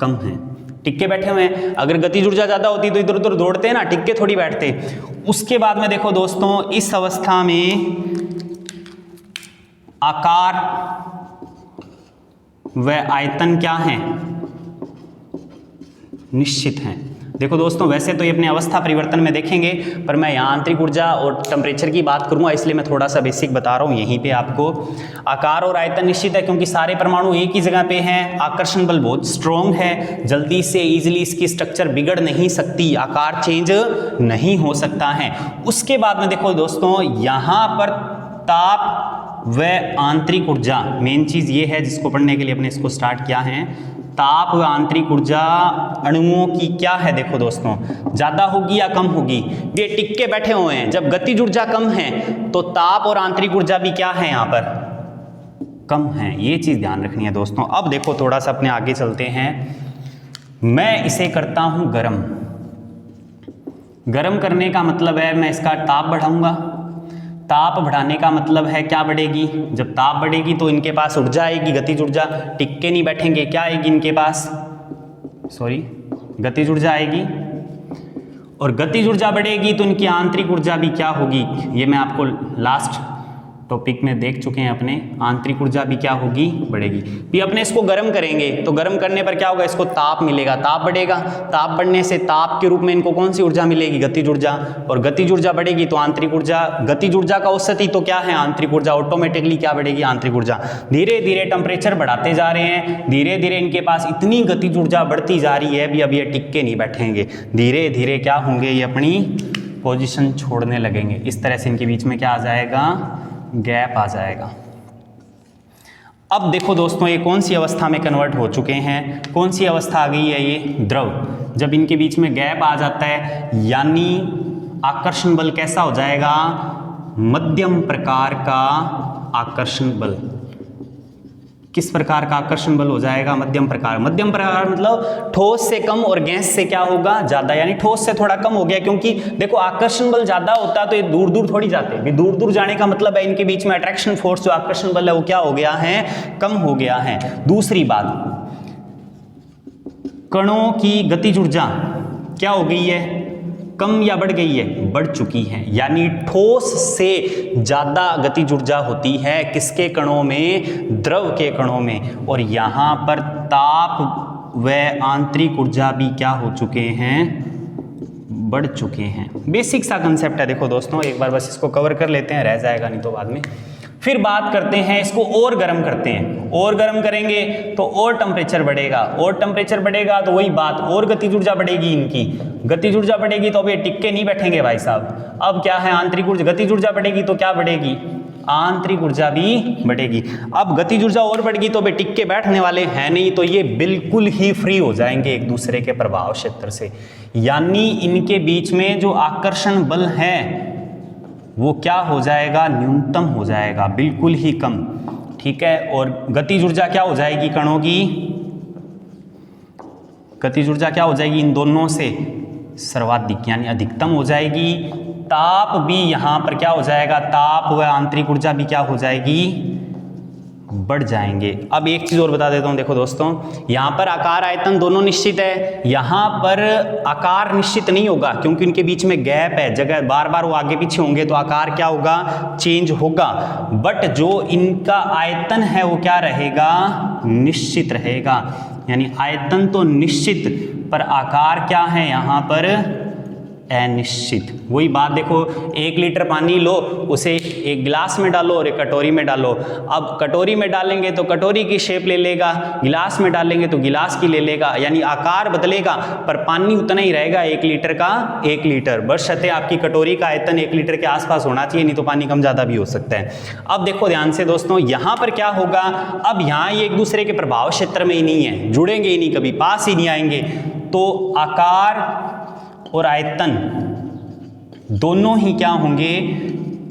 कम है, टिक्के बैठे हुए हैं। अगर गतिज ऊर्जा ज़्यादा होती तो इधर उधर दौड़ते हैं ना, टिक्के थोड़ी बैठते। उसके बाद में देखो दोस्तों इस अवस्था में आकार व आयतन क्या है, निश्चित है। देखो दोस्तों वैसे तो ये अपने अवस्था परिवर्तन में देखेंगे, पर मैं यहाँ आंतरिक ऊर्जा और टेम्परेचर की बात करूँगा, इसलिए मैं थोड़ा सा बेसिक बता रहा हूँ यहीं पे आपको। आकार और आयतन निश्चित है, क्योंकि सारे परमाणु एक ही जगह पे हैं, आकर्षण बल बहुत स्ट्रॉन्ग है, जल्दी से इजीली इसकी स्ट्रक्चर बिगड़ नहीं सकती, आकार चेंज नहीं हो सकता है। उसके बाद में देखो दोस्तों यहाँ पर ताप व आंतरिक ऊर्जा, मेन चीज़ ये है जिसको पढ़ने के लिए अपने इसको स्टार्ट किया है। ताप व आंतरिक ऊर्जा अणुओं की क्या है, देखो दोस्तों ज़्यादा होगी या कम होगी, ये टिक्के बैठे हुए हैं, जब गतिज ऊर्जा कम है तो ताप और आंतरिक ऊर्जा भी क्या है, यहाँ पर कम है। ये चीज़ ध्यान रखनी है दोस्तों। अब देखो थोड़ा सा अपने आगे चलते हैं। मैं इसे करता हूँ गरम, गरम करने का मतलब है मैं इसका ताप बढ़ाऊंगा, ताप बढ़ाने का मतलब है क्या बढ़ेगी, जब ताप बढ़ेगी तो इनके पास ऊर्जा आएगी, गतिज ऊर्जा, टिक्के नहीं बैठेंगे, क्या आएगी इनके पास, गतिज ऊर्जा आएगी, और गतिज ऊर्जा बढ़ेगी तो इनकी आंतरिक ऊर्जा भी क्या होगी, ये मैं आपको लास्ट टॉपिक में देख चुके हैं अपने, आंतरिक ऊर्जा भी क्या होगी, बढ़ेगी। भी अपने इसको गर्म करेंगे तो गर्म करने पर क्या होगा, इसको ताप मिलेगा, ताप बढ़ेगा, ताप बढ़ने से ताप के रूप में इनको कौन सी ऊर्जा मिलेगी, गतिज ऊर्जा, और गतिज ऊर्जा बढ़ेगी तो आंतरिक ऊर्जा, गतिज ऊर्जा का औसत ही तो क्या है, आंतरिक ऊर्जा, ऑटोमेटिकली क्या बढ़ेगी, आंतरिक ऊर्जा। धीरे धीरे टेम्परेचर बढ़ाते जा रहे हैं, धीरे धीरे इनके पास इतनी गतिज ऊर्जा बढ़ती जा रही है, भी अब ये टिक्के नहीं बैठेंगे, धीरे धीरे क्या होंगे, ये अपनी पोजीशन छोड़ने लगेंगे। इस तरह से इनके बीच में क्या आ जाएगा, गैप आ जाएगा। अब देखो दोस्तों ये कौन सी अवस्था में कन्वर्ट हो चुके हैं, कौन सी अवस्था आ गई है, ये द्रव। जब इनके बीच में गैप आ जाता है यानी आकर्षण बल कैसा हो जाएगा, मध्यम प्रकार का आकर्षण बल। किस प्रकार का आकर्षण बल हो जाएगा? मध्यम प्रकार। मध्यम प्रकार मतलब ठोस से कम और गैस से क्या होगा? ज्यादा, यानी ठोस से थोड़ा कम हो गया, क्योंकि देखो आकर्षण बल ज्यादा होता तो ये दूर दूर थोड़ी जाते, भी दूर दूर जाने का मतलब है इनके बीच में अट्रैक्शन फोर्स जो आकर्षण बल है वो क्या हो गया है? कम हो गया है। दूसरी बात, कणों की गतिज ऊर्जा क्या हो गई है? कम या बढ़ गई है? बढ़ चुकी है, यानी ठोस से ज्यादा गतिज ऊर्जा होती है किसके कणों में? द्रव के कणों में। और यहां पर ताप व आंतरिक ऊर्जा भी क्या हो चुके हैं? बढ़ चुके हैं। बेसिक सा कंसेप्ट है। देखो दोस्तों, एक बार बस इसको कवर कर लेते हैं, रह जाएगा नहीं तो बाद में। फिर बात करते हैं, इसको और गर्म करते हैं। और गर्म करेंगे तो और टेम्परेचर बढ़ेगा, और टेम्परेचर बढ़ेगा तो वही बात, और गतिज ऊर्जा बढ़ेगी। इनकी गतिज ऊर्जा बढ़ेगी तो अब ये टिक के नहीं बैठेंगे भाई साहब। अब क्या है? आंतरिक ऊर्जा, गतिज ऊर्जा बढ़ेगी तो क्या बढ़ेगी? आंतरिक ऊर्जा भी बढ़ेगी। अब गतिज ऊर्जा और बढ़ेगी तो वे टिक के बैठने वाले हैं नहीं, तो ये बिल्कुल ही फ्री हो जाएंगे एक दूसरे के प्रभाव क्षेत्र से, यानी इनके बीच में जो आकर्षण बल है वो क्या हो जाएगा? न्यूनतम हो जाएगा, बिल्कुल ही कम। ठीक है। और गतिज ऊर्जा क्या हो जाएगी? कणों की गतिज ऊर्जा क्या हो जाएगी? इन दोनों से सर्वाधिक यानी अधिकतम हो जाएगी। ताप भी यहां पर क्या हो जाएगा? ताप व आंतरिक ऊर्जा भी क्या हो जाएगी? बढ़ जाएंगे। अब एक चीज और बता देता हूं, देखो दोस्तों, यहां पर आकार आयतन दोनों निश्चित है, यहां पर आकार निश्चित नहीं होगा क्योंकि इनके बीच में गैप है, जगह बार बार वो आगे पीछे होंगे तो आकार क्या होगा? चेंज होगा। बट जो इनका आयतन है वो क्या रहेगा? निश्चित रहेगा। यानी आयतन तो निश्चित, पर आकार क्या है यहां पर? अनिश्चित। वही बात देखो, 1 लीटर पानी लो, उसे एक गिलास में डालो और एक कटोरी में डालो। अब कटोरी में डालेंगे तो कटोरी की शेप ले लेगा, गिलास में डालेंगे तो गिलास की ले लेगा, यानी आकार बदलेगा पर पानी उतना ही रहेगा, 1 लीटर का 1 लीटर। बशर्ते आपकी कटोरी का आयतन 1 लीटर के आसपास होना चाहिए, नहीं तो पानी कम ज़्यादा भी हो सकता है। अब देखो ध्यान से दोस्तों, यहाँ पर क्या होगा? अब यहाँ ये एक दूसरे के प्रभाव क्षेत्र में ही नहीं है, जुड़ेंगे ही नहीं, कभी पास ही नहीं आएंगे, तो आकार और आयतन दोनों ही क्या होंगे?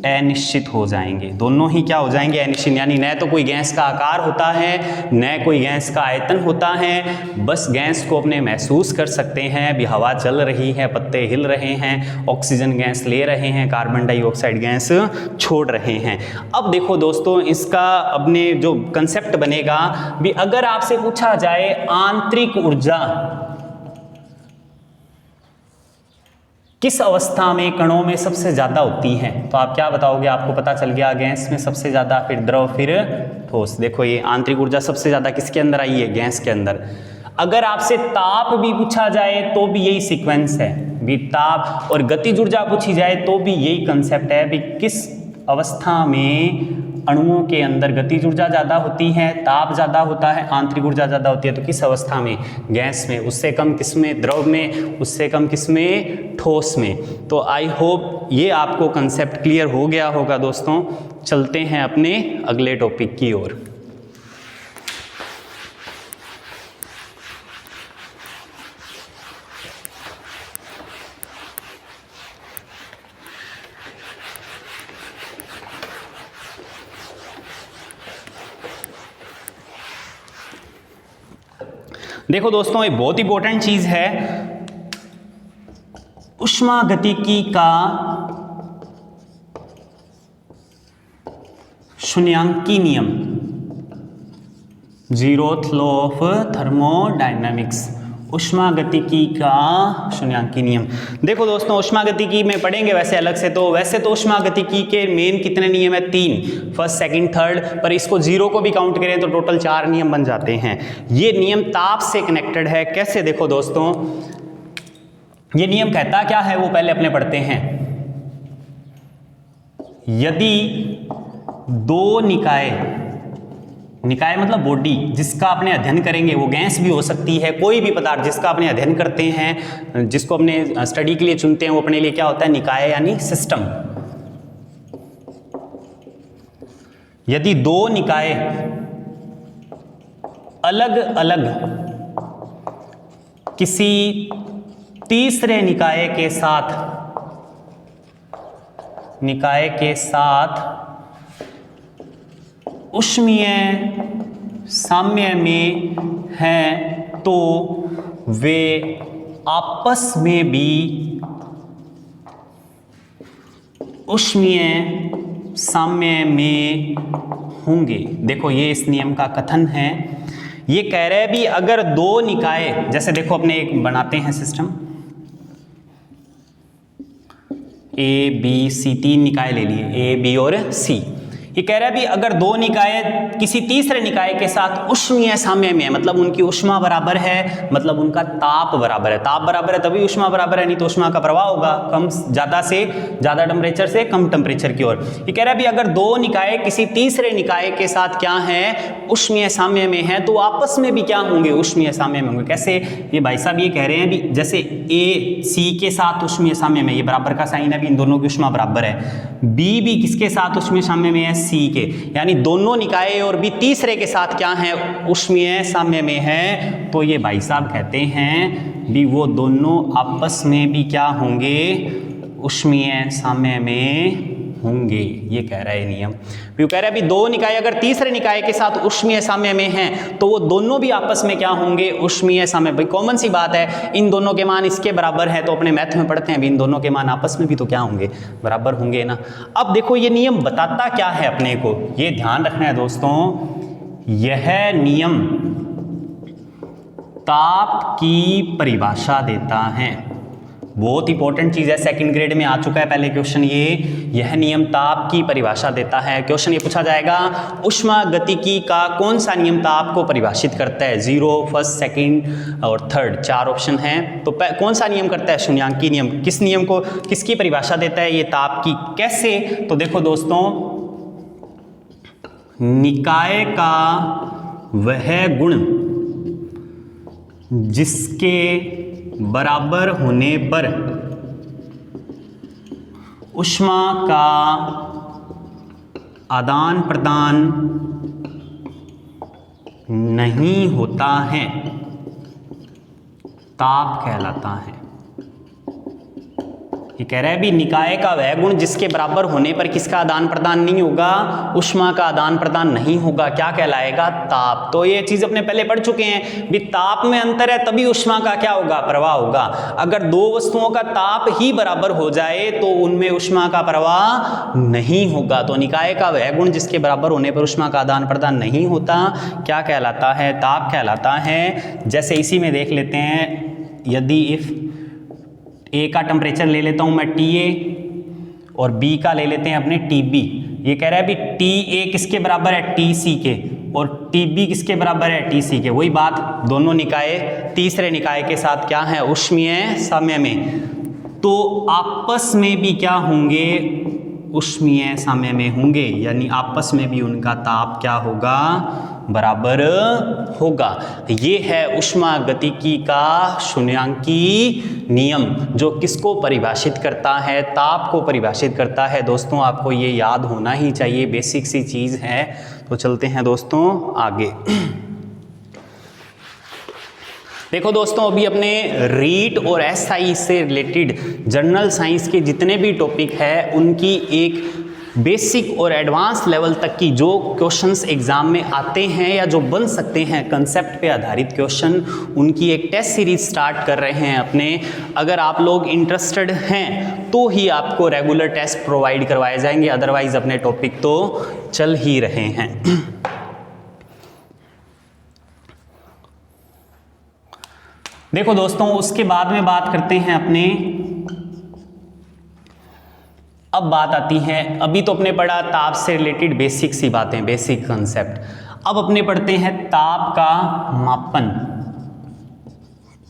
अनिश्चित हो जाएंगे। दोनों ही क्या हो जाएंगे? अनिश्चित। यानी न तो कोई गैस का आकार होता है, न कोई गैस का आयतन होता है। बस गैस को अपने महसूस कर सकते हैं, भी हवा चल रही है, पत्ते हिल रहे हैं, ऑक्सीजन गैस ले रहे हैं, कार्बन डाइऑक्साइड गैस छोड़ रहे हैं। अब देखो दोस्तों, इसका अपने जो कंसेप्ट बनेगा भी, अगर आपसे पूछा जाए आंतरिक ऊर्जा किस अवस्था में कणों में सबसे ज्यादा होती है, तो आप क्या बताओगे? आपको पता चल गया, गैस में सबसे ज्यादा, फिर द्रव, फिर ठोस। देखो ये आंतरिक ऊर्जा सबसे ज्यादा किसके अंदर आई है? गैस के अंदर। अगर आपसे ताप भी पूछा जाए तो भी यही सीक्वेंस है भी, ताप और गतिज ऊर्जा पूछी जाए तो भी यही कंसेप्ट है भी, किस अवस्था में अणुओं के अंदर गतिज ऊर्जा ज़्यादा होती है, ताप ज़्यादा होता है, आंतरिक ऊर्जा ज़्यादा होती है, तो किस अवस्था में? गैस में। उससे कम किस में? द्रव में। उससे कम किस में? ठोस में। तो आई होप ये आपको कंसेप्ट क्लियर हो गया होगा दोस्तों। चलते हैं अपने अगले टॉपिक की ओर। देखो दोस्तों, एक बहुत इंपॉर्टेंट चीज है, ऊष्मागतिकी का शून्यांकी नियम, जीरोथ लॉ ऑफ थर्मोडायनामिक्स। ऊष्मागतिकी का शून्यांकी नियम। देखो दोस्तों, ऊष्मागतिकी में पढ़ेंगे वैसे अलग से, तो वैसे तो ऊष्मागतिकी के मेन कितने नियम है? 3, फर्स्ट, सेकंड, थर्ड, पर इसको जीरो को भी काउंट करें तो टोटल 4 नियम बन जाते हैं। ये नियम ताप से कनेक्टेड है। कैसे? देखो दोस्तों, ये नियम कहता क्या है वो पहले अपने पढ़ते हैं। यदि 2 निकाय, निकाय मतलब बॉडी, जिसका अपने अध्ययन करेंगे, वो गैस भी हो सकती है, कोई भी पदार्थ जिसका अपने अध्ययन करते हैं, जिसको अपने स्टडी के लिए चुनते हैं, वो अपने लिए क्या होता है? निकाय यानी सिस्टम। यदि 2 निकाय अलग अलग किसी तीसरे निकाय के साथ ऊष्मीय साम्य में हैं तो वे आपस में भी ऊष्मीय साम्य में होंगे। देखो ये इस नियम का कथन है। ये कह रहे हैं भी अगर दो निकाय, जैसे देखो अपने एक बनाते हैं सिस्टम, ए बी सी, तीन निकाय ले लिए, ए बी और सी। ये कह रहा है भी अगर दो निकाय किसी तीसरे निकाय के साथ ऊष्मीय साम्य में है, मतलब उनकी ऊष्मा बराबर है, मतलब उनका ताप बराबर है। ताप बराबर है तभी ऊष्मा बराबर है, नहीं तो ऊष्मा का प्रवाह होगा कम, ज्यादा से ज्यादा टेम्परेचर से कम टेम्परेचर की ओर। ये कह रहा है भी अगर दो निकाय किसी तीसरे निकाय के साथ क्या है, ऊष्मीय साम्य में है, तो आपस में भी क्या होंगे, ऊष्मीय साम्य में होंगे। कैसे? ये भाई साहब ये कह रहे हैं भी जैसे ए सी के साथ ऊष्मीय साम्य में, ये बराबर का साइन है भी, इन दोनों की ऊष्मा बराबर है। बी भी किसके साथ ऊष्मीय साम्य में है, सी के, यानी दोनों निकाय और भी तीसरे के साथ क्या है, ऊष्मीय साम्य में है। तो ये भाई साहब कहते हैं भी वो दोनों आपस में भी क्या होंगे, ऊष्मीय साम्य में होंगे। ये कह रहा है नियम। वो कह रहा है भी दो निकाय अगर तीसरे निकाय के साथ ऊष्मीय साम्य में हैं तो वो दोनों भी आपस में क्या होंगे, ऊष्मीय साम्य। भाई कॉमन सी बात है, इन दोनों के मान इसके बराबर है, तो अपने मैथ में पढ़ते हैं भी इन दोनों के मान आपस में भी तो क्या होंगे, बराबर होंगे ना। अब देखो ये नियम बताता क्या है अपने को, ये ध्यान रखना है दोस्तों। यह नियम ताप की परिभाषा देता है। बहुत इंपॉर्टेंट चीज है, सेकंड ग्रेड में आ चुका है पहले क्वेश्चन ये। यह नियम ताप की परिभाषा देता है। क्वेश्चन ये पूछा जाएगा ऊष्मागतिकी का कौन सा नियम ताप को परिभाषित करता है। 0, फर्स्ट, सेकंड और थर्ड, चार ऑप्शन हैं। तो कौन सा नियम करता है, शून्यांकी नियम। किस नियम को, किसकी परिभाषा देता है ये ताप की, कैसे? तो देखो दोस्तों, निकाय का वह गुण जिसके बराबर होने पर ऊष्मा का आदान प्रदान नहीं होता है, ताप कहलाता है। ये कह रहा है भी निकाय का वह गुण जिसके बराबर होने पर किसका आदान प्रदान नहीं होगा, ऊष्मा का आदान प्रदान नहीं होगा, क्या कहलाएगा, ताप। तो ये चीज अपने पहले पढ़ चुके हैं भी ताप में अंतर है तभी ऊष्मा का क्या होगा, प्रवाह होगा। अगर दो वस्तुओं का ताप ही बराबर हो जाए तो उनमें ऊष्मा का प्रवाह नहीं होगा। तो निकाय का वह गुण जिसके बराबर होने पर ऊष्मा का आदान प्रदान नहीं होता, क्या कहलाता है, ताप कहलाता है। जैसे इसी में देख लेते हैं, यदि इफ ए का टेम्परेचर ले लेता हूं मैं TA और B का ले लेते हैं अपने TB। ये कह रहा है भी TA किसके बराबर है, TC के, और TB किसके बराबर है, TC के। वही बात, दोनों निकाय तीसरे निकाय के साथ क्या है, ऊष्मीय साम्य में, तो आपस में भी क्या होंगे, ऊष्मीय साम्य में होंगे, यानी आपस में भी उनका ताप क्या होगा, बराबर होगा। ये है ऊष्मागतिकी का शून्यांकी नियम, जो किसको परिभाषित करता है, ताप को परिभाषित करता है। दोस्तों आपको ये याद होना ही चाहिए, बेसिक सी चीज है। तो चलते हैं दोस्तों आगे। देखो दोस्तों, अभी अपने रीट और SI से रिलेटेड जनरल साइंस के जितने भी टॉपिक है उनकी एक बेसिक और एडवांस लेवल तक की जो क्वेश्चंस एग्जाम में आते हैं या जो बन सकते हैं कंसेप्ट पे आधारित क्वेश्चन, उनकी एक टेस्ट सीरीज स्टार्ट कर रहे हैं अपने। अगर आप लोग इंटरेस्टेड हैं तो ही आपको रेगुलर टेस्ट प्रोवाइड करवाए जाएंगे, अदरवाइज अपने टॉपिक तो चल ही रहे हैं। देखो दोस्तों, उसके बाद में बात करते हैं अपने, अब बात आती है, अभी तो अपने पढ़ा ताप से रिलेटेड बेसिक सी बातें, बेसिक कंसेप्ट। अब अपने पढ़ते हैं ताप का मापन।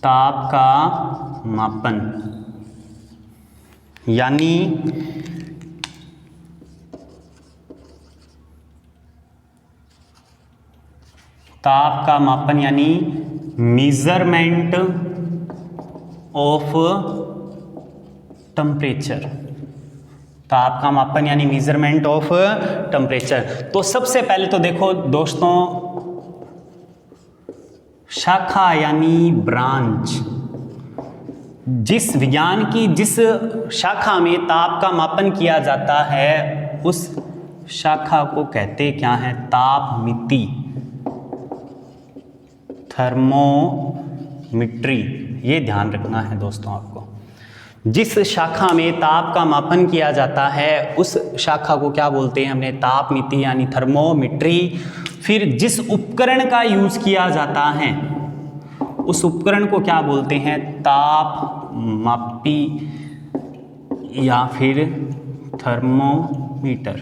ताप का मापन यानी ताप का मापन यानी मेजरमेंट ऑफ टेम्परेचर। ताप का मापन यानी मेजरमेंट ऑफ टेम्परेचर। तो सबसे पहले तो देखो दोस्तों, शाखा यानी ब्रांच, जिस विज्ञान की जिस शाखा में ताप का मापन किया जाता है उस शाखा को कहते क्या है? तापमिति, थर्मोमीट्री। ये ध्यान रखना है दोस्तों आपको। जिस शाखा में ताप का मापन किया जाता है उस शाखा को क्या बोलते हैं हमने? तापमिति यानी थर्मोमीट्री। फिर जिस उपकरण का यूज किया जाता है उस उपकरण को क्या बोलते हैं? तापमापी या फिर थर्मोमीटर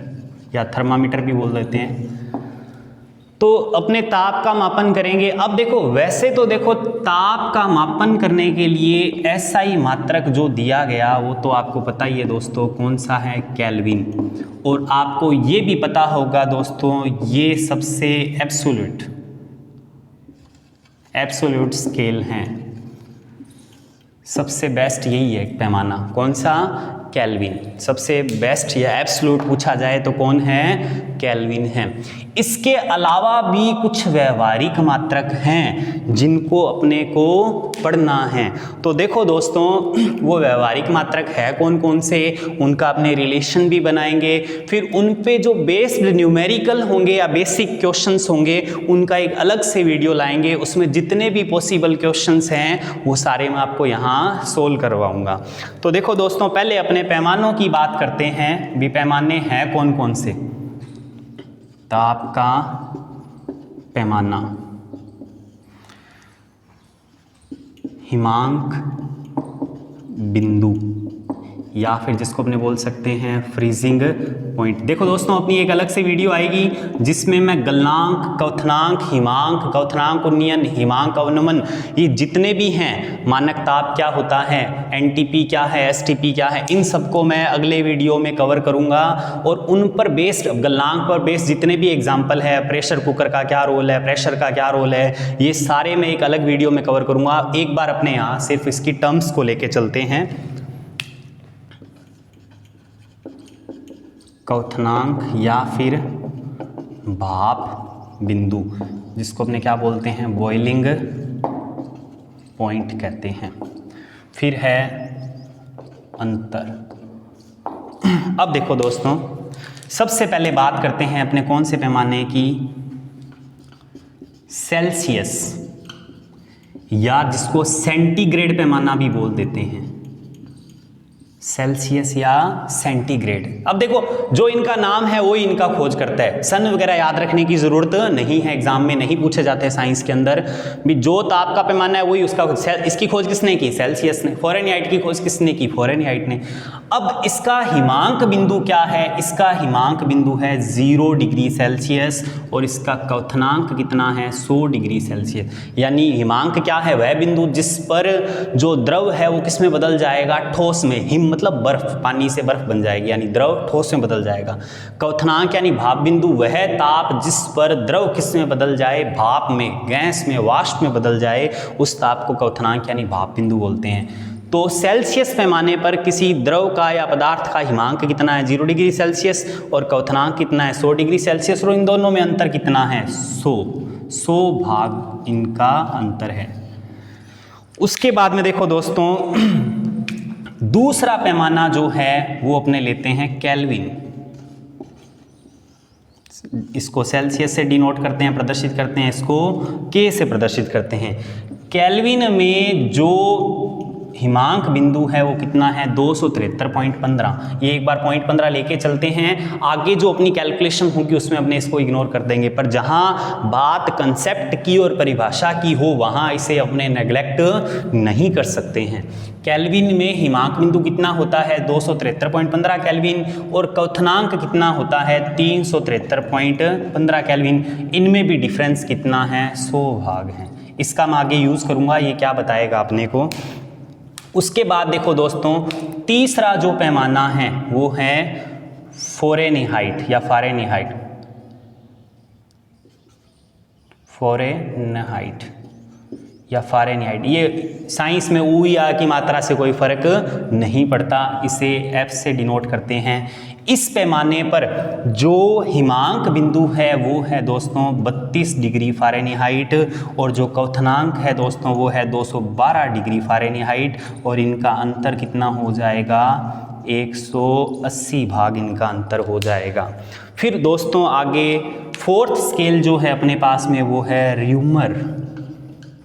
या थर्मामीटर भी बोल देते हैं। तो अपने ताप का मापन करेंगे। अब देखो, वैसे तो देखो ताप का मापन करने के लिए एसआई मात्रक जो दिया गया वो तो आपको पता ही है दोस्तों, कौन सा है? केल्विन। और आपको ये भी पता होगा दोस्तों, ये सबसे एब्सोल्यूट स्केल हैं, सबसे बेस्ट यही है पैमाना। कौन सा? केल्विन। सबसे बेस्ट या एब्सोल्यूट पूछा जाए तो कौन है? केल्विन है। इसके अलावा भी कुछ व्यवहारिक मात्रक हैं जिनको अपने को पढ़ना है। तो देखो दोस्तों, वो व्यवहारिक मात्रक है कौन कौन से, उनका अपने रिलेशन भी बनाएंगे। फिर उन पे जो बेस्ड न्यूमेरिकल होंगे या बेसिक क्वेश्चंस होंगे उनका एक अलग से वीडियो लाएंगे। उसमें जितने भी पॉसिबल क्वेश्चंस हैं वो सारे मैं आपको यहाँ सोल्व करवाऊंगा। तो देखो दोस्तों, पहले अपने पैमानों की बात करते हैं। भी पैमाने हैं कौन कौन से? ताप का पैमाना, हिमांक बिंदु, या फिर जिसको अपने बोल सकते हैं फ्रीजिंग पॉइंट। देखो दोस्तों, अपनी एक अलग से वीडियो आएगी जिसमें मैं गलनांक, क्वथनांक, हिमांक, क्वथनांक उन्नयन, हिमांक अवनमन, ये जितने भी हैं, मानक ताप क्या होता है, एनटीपी क्या है, एसटीपी क्या है, इन सबको मैं अगले वीडियो में कवर करूंगा। और उन पर बेस्ड, गलनांक पर बेस्ड जितने भी एग्जाम्पल है, प्रेशर कुकर का क्या रोल है, प्रेशर का क्या रोल है, ये सारे मैं एक अलग वीडियो में कवर करूंगा। एक बार अपने यहाँ सिर्फ इसकी टर्म्स को लेके चलते हैं। क्वथनांक या फिर भाप बिंदु, जिसको अपने क्या बोलते हैं? बॉइलिंग पॉइंट कहते हैं। फिर है अंतर। अब देखो दोस्तों, सबसे पहले बात करते हैं अपने कौन से पैमाने की? सेल्सियस, या जिसको सेंटीग्रेड पैमाना भी बोल देते हैं। सेल्सियस या सेंटीग्रेड। अब देखो, जो इनका नाम है वो ही इनका खोज करता है। सन वगैरह याद रखने की जरूरत नहीं है, एग्जाम में नहीं पूछे जाते हैं साइंस के अंदर भी। जो ताप का पैमाना है वही उसका, इसकी खोज किसने की? सेल्सियस ने। फ़ारेनहाइट की खोज किसने की? फ़ारेनहाइट ने। अब इसका हिमांक बिंदु क्या है? इसका हिमांक बिंदु है 0 डिग्री सेल्सियस और इसका क्वथनांक कितना है? 100 डिग्री सेल्सियस। यानी हिमांक क्या है? वह बिंदु जिस पर जो द्रव है वो किस में बदल जाएगा? ठोस में। हिम मतलब बर्फ, पानी से बर्फ बन जाएगी, यानी द्रव ठोस में बदल जाएगा। क्वथनांक यानी भाप बिंदु, वह ताप जिस पर द्रव किस में बदल जाए? भाप में, गैस में, वाष्प में बदल जाए, उस ताप को क्वथनांक यानी भाप बिंदु बोलते हैं। तो सेल्सियस पैमाने पर किसी द्रव का या पदार्थ का हिमांक कितना है? 0 डिग्री सेल्सियस, और क्वथनांक कितना है? 100 डिग्री सेल्सियस। और इन दोनों में अंतर कितना है? 100 भाग इनका अंतर है। उसके बाद में देखो दोस्तों, दूसरा पैमाना जो है वो अपने लेते हैं केल्विन। इसको सेल्सियस से डिनोट करते हैं, प्रदर्शित करते हैं, इसको के से प्रदर्शित करते हैं। केल्विन में जो हिमांक बिंदु है वो कितना है? 273.15। ये एक बार 0.15 लेके चलते हैं, आगे जो अपनी कैलकुलेशन होगी उसमें अपने इसको इग्नोर कर देंगे। पर जहां बात कंसेप्ट की और परिभाषा की हो वहां इसे अपने नेग्लेक्ट नहीं कर सकते हैं। केल्विन में हिमांक बिंदु कितना होता है? 273.15 केल्विन, और क्वथनांक कितना होता है? 373.15 केल्विन। इनमें भी डिफरेंस कितना है? 100 भाग है। इसका मैं आगे यूज करूंगा, ये क्या बताएगा अपने को। उसके बाद देखो दोस्तों, तीसरा जो पैमाना है वो है फ़ारेनहाइट या फ़ारेनहाइट। फ़ारेनहाइट या फ़ारेनहाइट, ये साइंस में ऊ या की मात्रा से कोई फर्क नहीं पड़ता, इसे एफ से डिनोट करते हैं। इस पैमाने पर जो हिमांक बिंदु है वो है दोस्तों 32 डिग्री फ़ारेनहाइट, और जो क्वथनांक है दोस्तों वो है 212 डिग्री फ़ारेनहाइट, और इनका अंतर कितना हो जाएगा? 180 भाग इनका अंतर हो जाएगा। फिर दोस्तों आगे फोर्थ स्केल जो है अपने पास में वो है र्यूमर।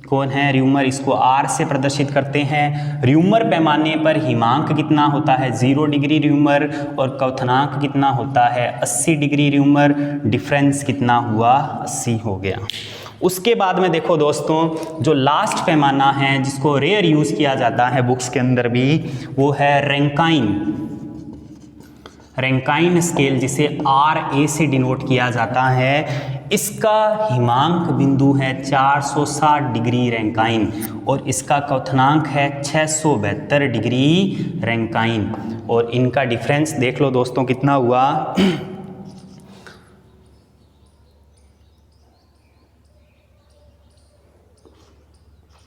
कौन है र्यूमर? इसको R से प्रदर्शित करते हैं। र्यूमर पैमाने पर हिमांक कितना होता है? 0 डिग्री र्यूमर, और क्वथनांक कितना होता है? 80 डिग्री र्यूमर। डिफरेंस कितना हुआ? 80 हो गया। उसके बाद में देखो दोस्तों जो लास्ट पैमाना है जिसको रेयर यूज़ किया जाता है बुक्स के अंदर भी, वो है रैंकाइन। रैंकाइन स्केल जिसे RA से डिनोट किया जाता है। इसका हिमांक बिंदु है 460 डिग्री रैंकाइन, और इसका क्वथनांक है 672 डिग्री रैंकाइन। और इनका डिफरेंस देख लो दोस्तों कितना हुआ।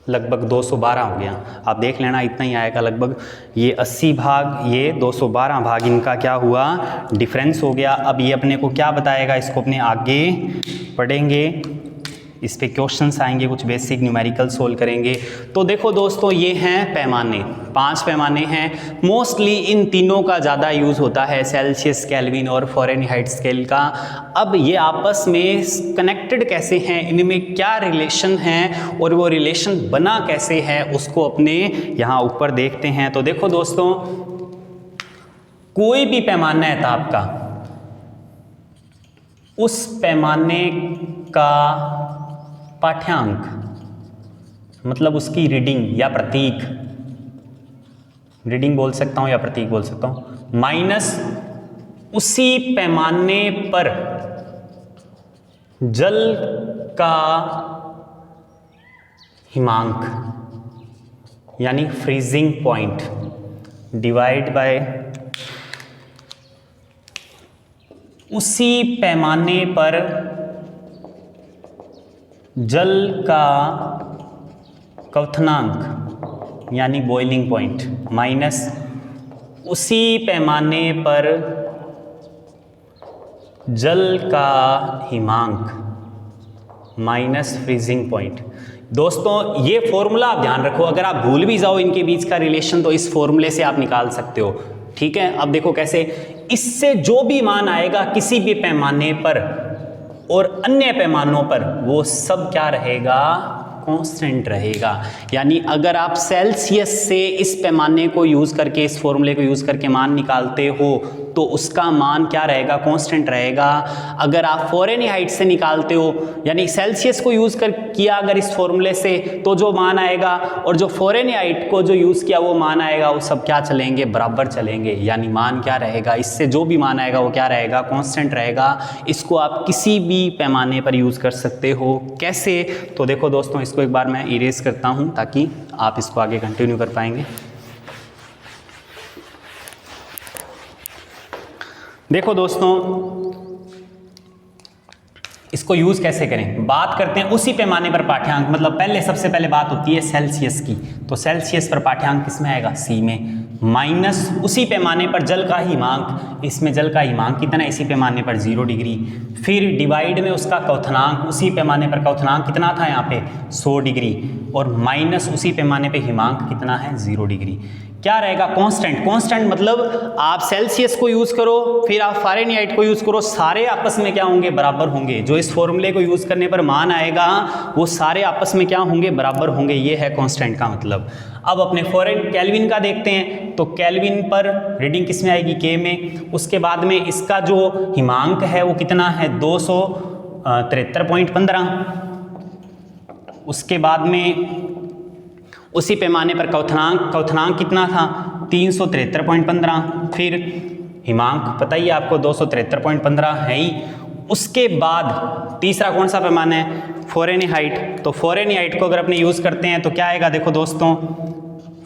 लगभग 212 हो गया। आप देख लेना इतना ही आएगा लगभग। ये 80 भाग, ये 212 भाग, इनका क्या हुआ? डिफरेंस हो गया। अब ये अपने को क्या बताएगा, इसको अपने आगे पढ़ेंगे, इस पे क्वेश्चंस आएंगे, कुछ बेसिक न्यूमेरिकल सोल्व करेंगे। तो देखो दोस्तों ये हैं पैमाने, 5 पैमाने हैं। मोस्टली इन तीनों का ज़्यादा यूज़ होता है, सेल्सियस, केल्विन और फ़ारेनहाइट स्केल का। अब ये आपस में कनेक्टेड कैसे हैं, इनमें क्या रिलेशन है और वो रिलेशन बना कैसे है, उसको अपने यहाँ ऊपर देखते हैं। तो देखो दोस्तों कोई भी पैमाना है ताप का, उस पैमाने का पाठ्यांक मतलब उसकी रीडिंग या प्रतीक, रीडिंग बोल सकता हूं या प्रतीक बोल सकता हूं, माइनस उसी पैमाने पर जल का हिमांक यानी फ्रीजिंग पॉइंट डिवाइड बाय उसी पैमाने पर जल का क्वथनांक यानी बॉइलिंग पॉइंट माइनस उसी पैमाने पर जल का हिमांक माइनस फ्रीजिंग पॉइंट। दोस्तों ये फॉर्मूला आप ध्यान रखो, अगर आप भूल भी जाओ इनके बीच का रिलेशन तो इस फॉर्मूले से आप निकाल सकते हो। ठीक है, अब देखो कैसे, इससे जो भी मान आएगा किसी भी पैमाने पर और अन्य पैमानों पर वो सब क्या रहेगा? कांस्टेंट रहेगा। यानी अगर आप सेल्सियस से इस पैमाने को यूज करके, इस फॉर्मूले को यूज करके मान निकालते हो तो उसका मान क्या रहेगा? कांस्टेंट रहेगा। अगर आप फ़ारेनहाइट से निकालते हो यानी सेल्सियस को यूज कर किया अगर इस फॉर्मूले से, तो जो मान आएगा और जो फ़ारेनहाइट को जो यूज किया वो मान आएगा, वो सब क्या चलेंगे? बराबर चलेंगे। यानी मान क्या रहेगा? इससे जो भी मान आएगा वो क्या रहेगा? कांस्टेंट रहेगा। इसको आप किसी भी पैमाने पर यूज कर सकते हो। कैसे? तो देखो दोस्तों इसको एक बार मैं इरेज करता हूं ताकि आप इसको आगे कंटिन्यू कर पाएंगे। देखो दोस्तों इसको यूज कैसे करें, बात करते हैं उसी पैमाने पर पाठ्यांक। मतलब पहले सबसे पहले बात होती है सेल्सियस की, तो सेल्सियस पर पाठ्यांक किसमें आएगा? सी में, माइनस उसी पैमाने पर जल का हिमांक, इसमें जल का हिमांक कितना है? इसी पैमाने पर 0 डिग्री, फिर डिवाइड में उसका क्वथनांक, उसी पैमाने पर क्वथनांक कितना था यहाँ पे? 100 डिग्री, और माइनस उसी पैमाने पे हिमांक कितना है? 0 डिग्री। क्या रहेगा? कांस्टेंट। कांस्टेंट मतलब आप सेल्सियस को यूज करो फिर आप फ़ारेनहाइट को यूज करो, सारे आपस में क्या होंगे? बराबर होंगे। जो इस फॉर्मूले को यूज करने पर मान आएगा वो सारे आपस में क्या होंगे? बराबर होंगे। ये है कांस्टेंट का मतलब। अब अपने केल्विन का देखते हैं, तो केल्विन पर रीडिंग किस में आएगी? के में। उसके बाद में इसका जो हिमांक है वो कितना है? 273.15। उसके बाद में उसी पैमाने पर क्वथनांक कितना था? 373.15। फिर हिमांक पता ही है आपको 273.15 है ही। उसके बाद तीसरा कौन सा पैमाना है? फ़ारेनहाइट। तो फ़ारेनहाइट को अगर अपने यूज़ करते हैं तो क्या आएगा? देखो दोस्तों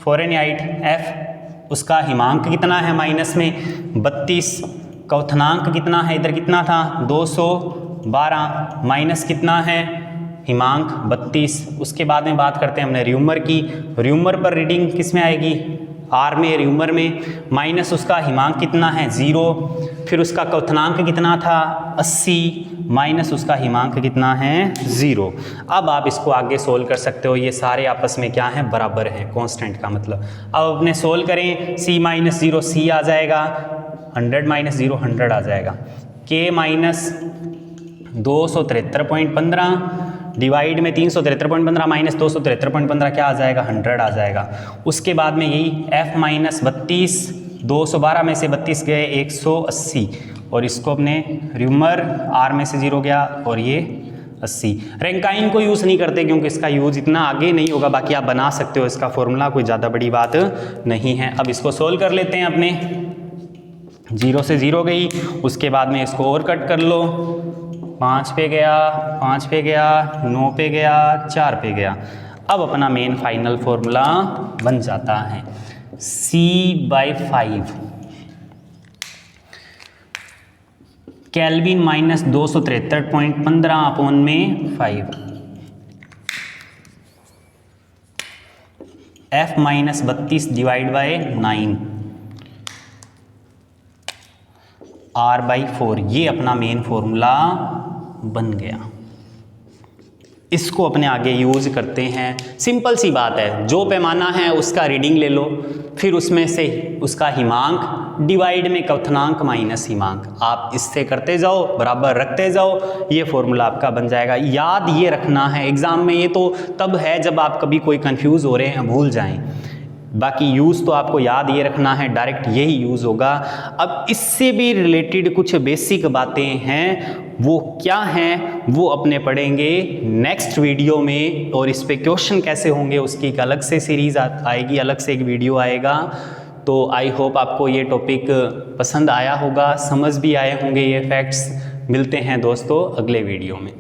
फ़ारेनहाइट F, उसका हिमांक कितना है? माइनस में 32, क्वथनांक कितना है? इधर कितना था? 212, माइनस कितना है? हिमांक 32। उसके बाद में बात करते हैं हमने र्यूमर की। र्यूमर पर रीडिंग किस में आएगी? आर में र्यूमर में, माइनस उसका हिमांक कितना है 0, फिर उसका क्वथनांक कितना था 80, माइनस उसका हिमांक कितना है 0। अब आप इसको आगे सोल्व कर सकते हो, ये सारे आपस में क्या हैं, बराबर हैं, कांस्टेंट का मतलब। अब अपने सोल्व करें, c माइनस 0 c आ जाएगा, 100 माइनस 0 100 आ जाएगा, k माइनस 273.15 डिवाइड में 373.15 माइनस 273.15 क्या आ जाएगा, 100 आ जाएगा। उसके बाद में यही f माइनस 32, 212 में से 32 गए 180, और इसको अपने र्यूमर r में से 0 गया और ये 80। रैंकाइन को यूज़ नहीं करते क्योंकि इसका यूज़ इतना आगे नहीं होगा, बाकी आप बना सकते हो इसका फॉर्मूला, कोई ज़्यादा बड़ी बात नहीं है। अब इसको सोल्व कर लेते हैं अपने, 0 से 0 गई, उसके बाद में इसको और कट कर लो, 5 पे गया, 5 पे गया, 9 पे गया, 4 पे गया। अब अपना मेन फाइनल फॉर्मूला बन जाता है c/5 केल्विन माइनस 273.15 अपॉन में 5, f minus 32 divide by 9 r/4, ये अपना मेन फॉर्मूला बन गया। इसको अपने आगे यूज करते हैं, सिंपल सी बात है, जो पैमाना है उसका रीडिंग ले लो, फिर उसमें से उसका हिमांक डिवाइड में क्वथनांक माइनस हिमांक, आप इससे करते जाओ, बराबर रखते जाओ, ये फॉर्मूला आपका बन जाएगा। याद ये रखना है, एग्जाम में ये तो तब है जब आप कभी कोई कंफ्यूज हो रहे हैं, भूल जाएं, बाकी यूज़ तो आपको याद ये रखना है, डायरेक्ट यही यूज़ होगा। अब इससे भी रिलेटेड कुछ बेसिक बातें हैं, वो क्या हैं वो अपने पढ़ेंगे नेक्स्ट वीडियो में, और इस पे क्वेश्चन कैसे होंगे उसकी एक अलग से सीरीज़ आएगी, अलग से एक वीडियो आएगा। तो आई होप आपको ये टॉपिक पसंद आया होगा, समझ भी आए होंगे ये फैक्ट्स। मिलते हैं दोस्तों अगले वीडियो में।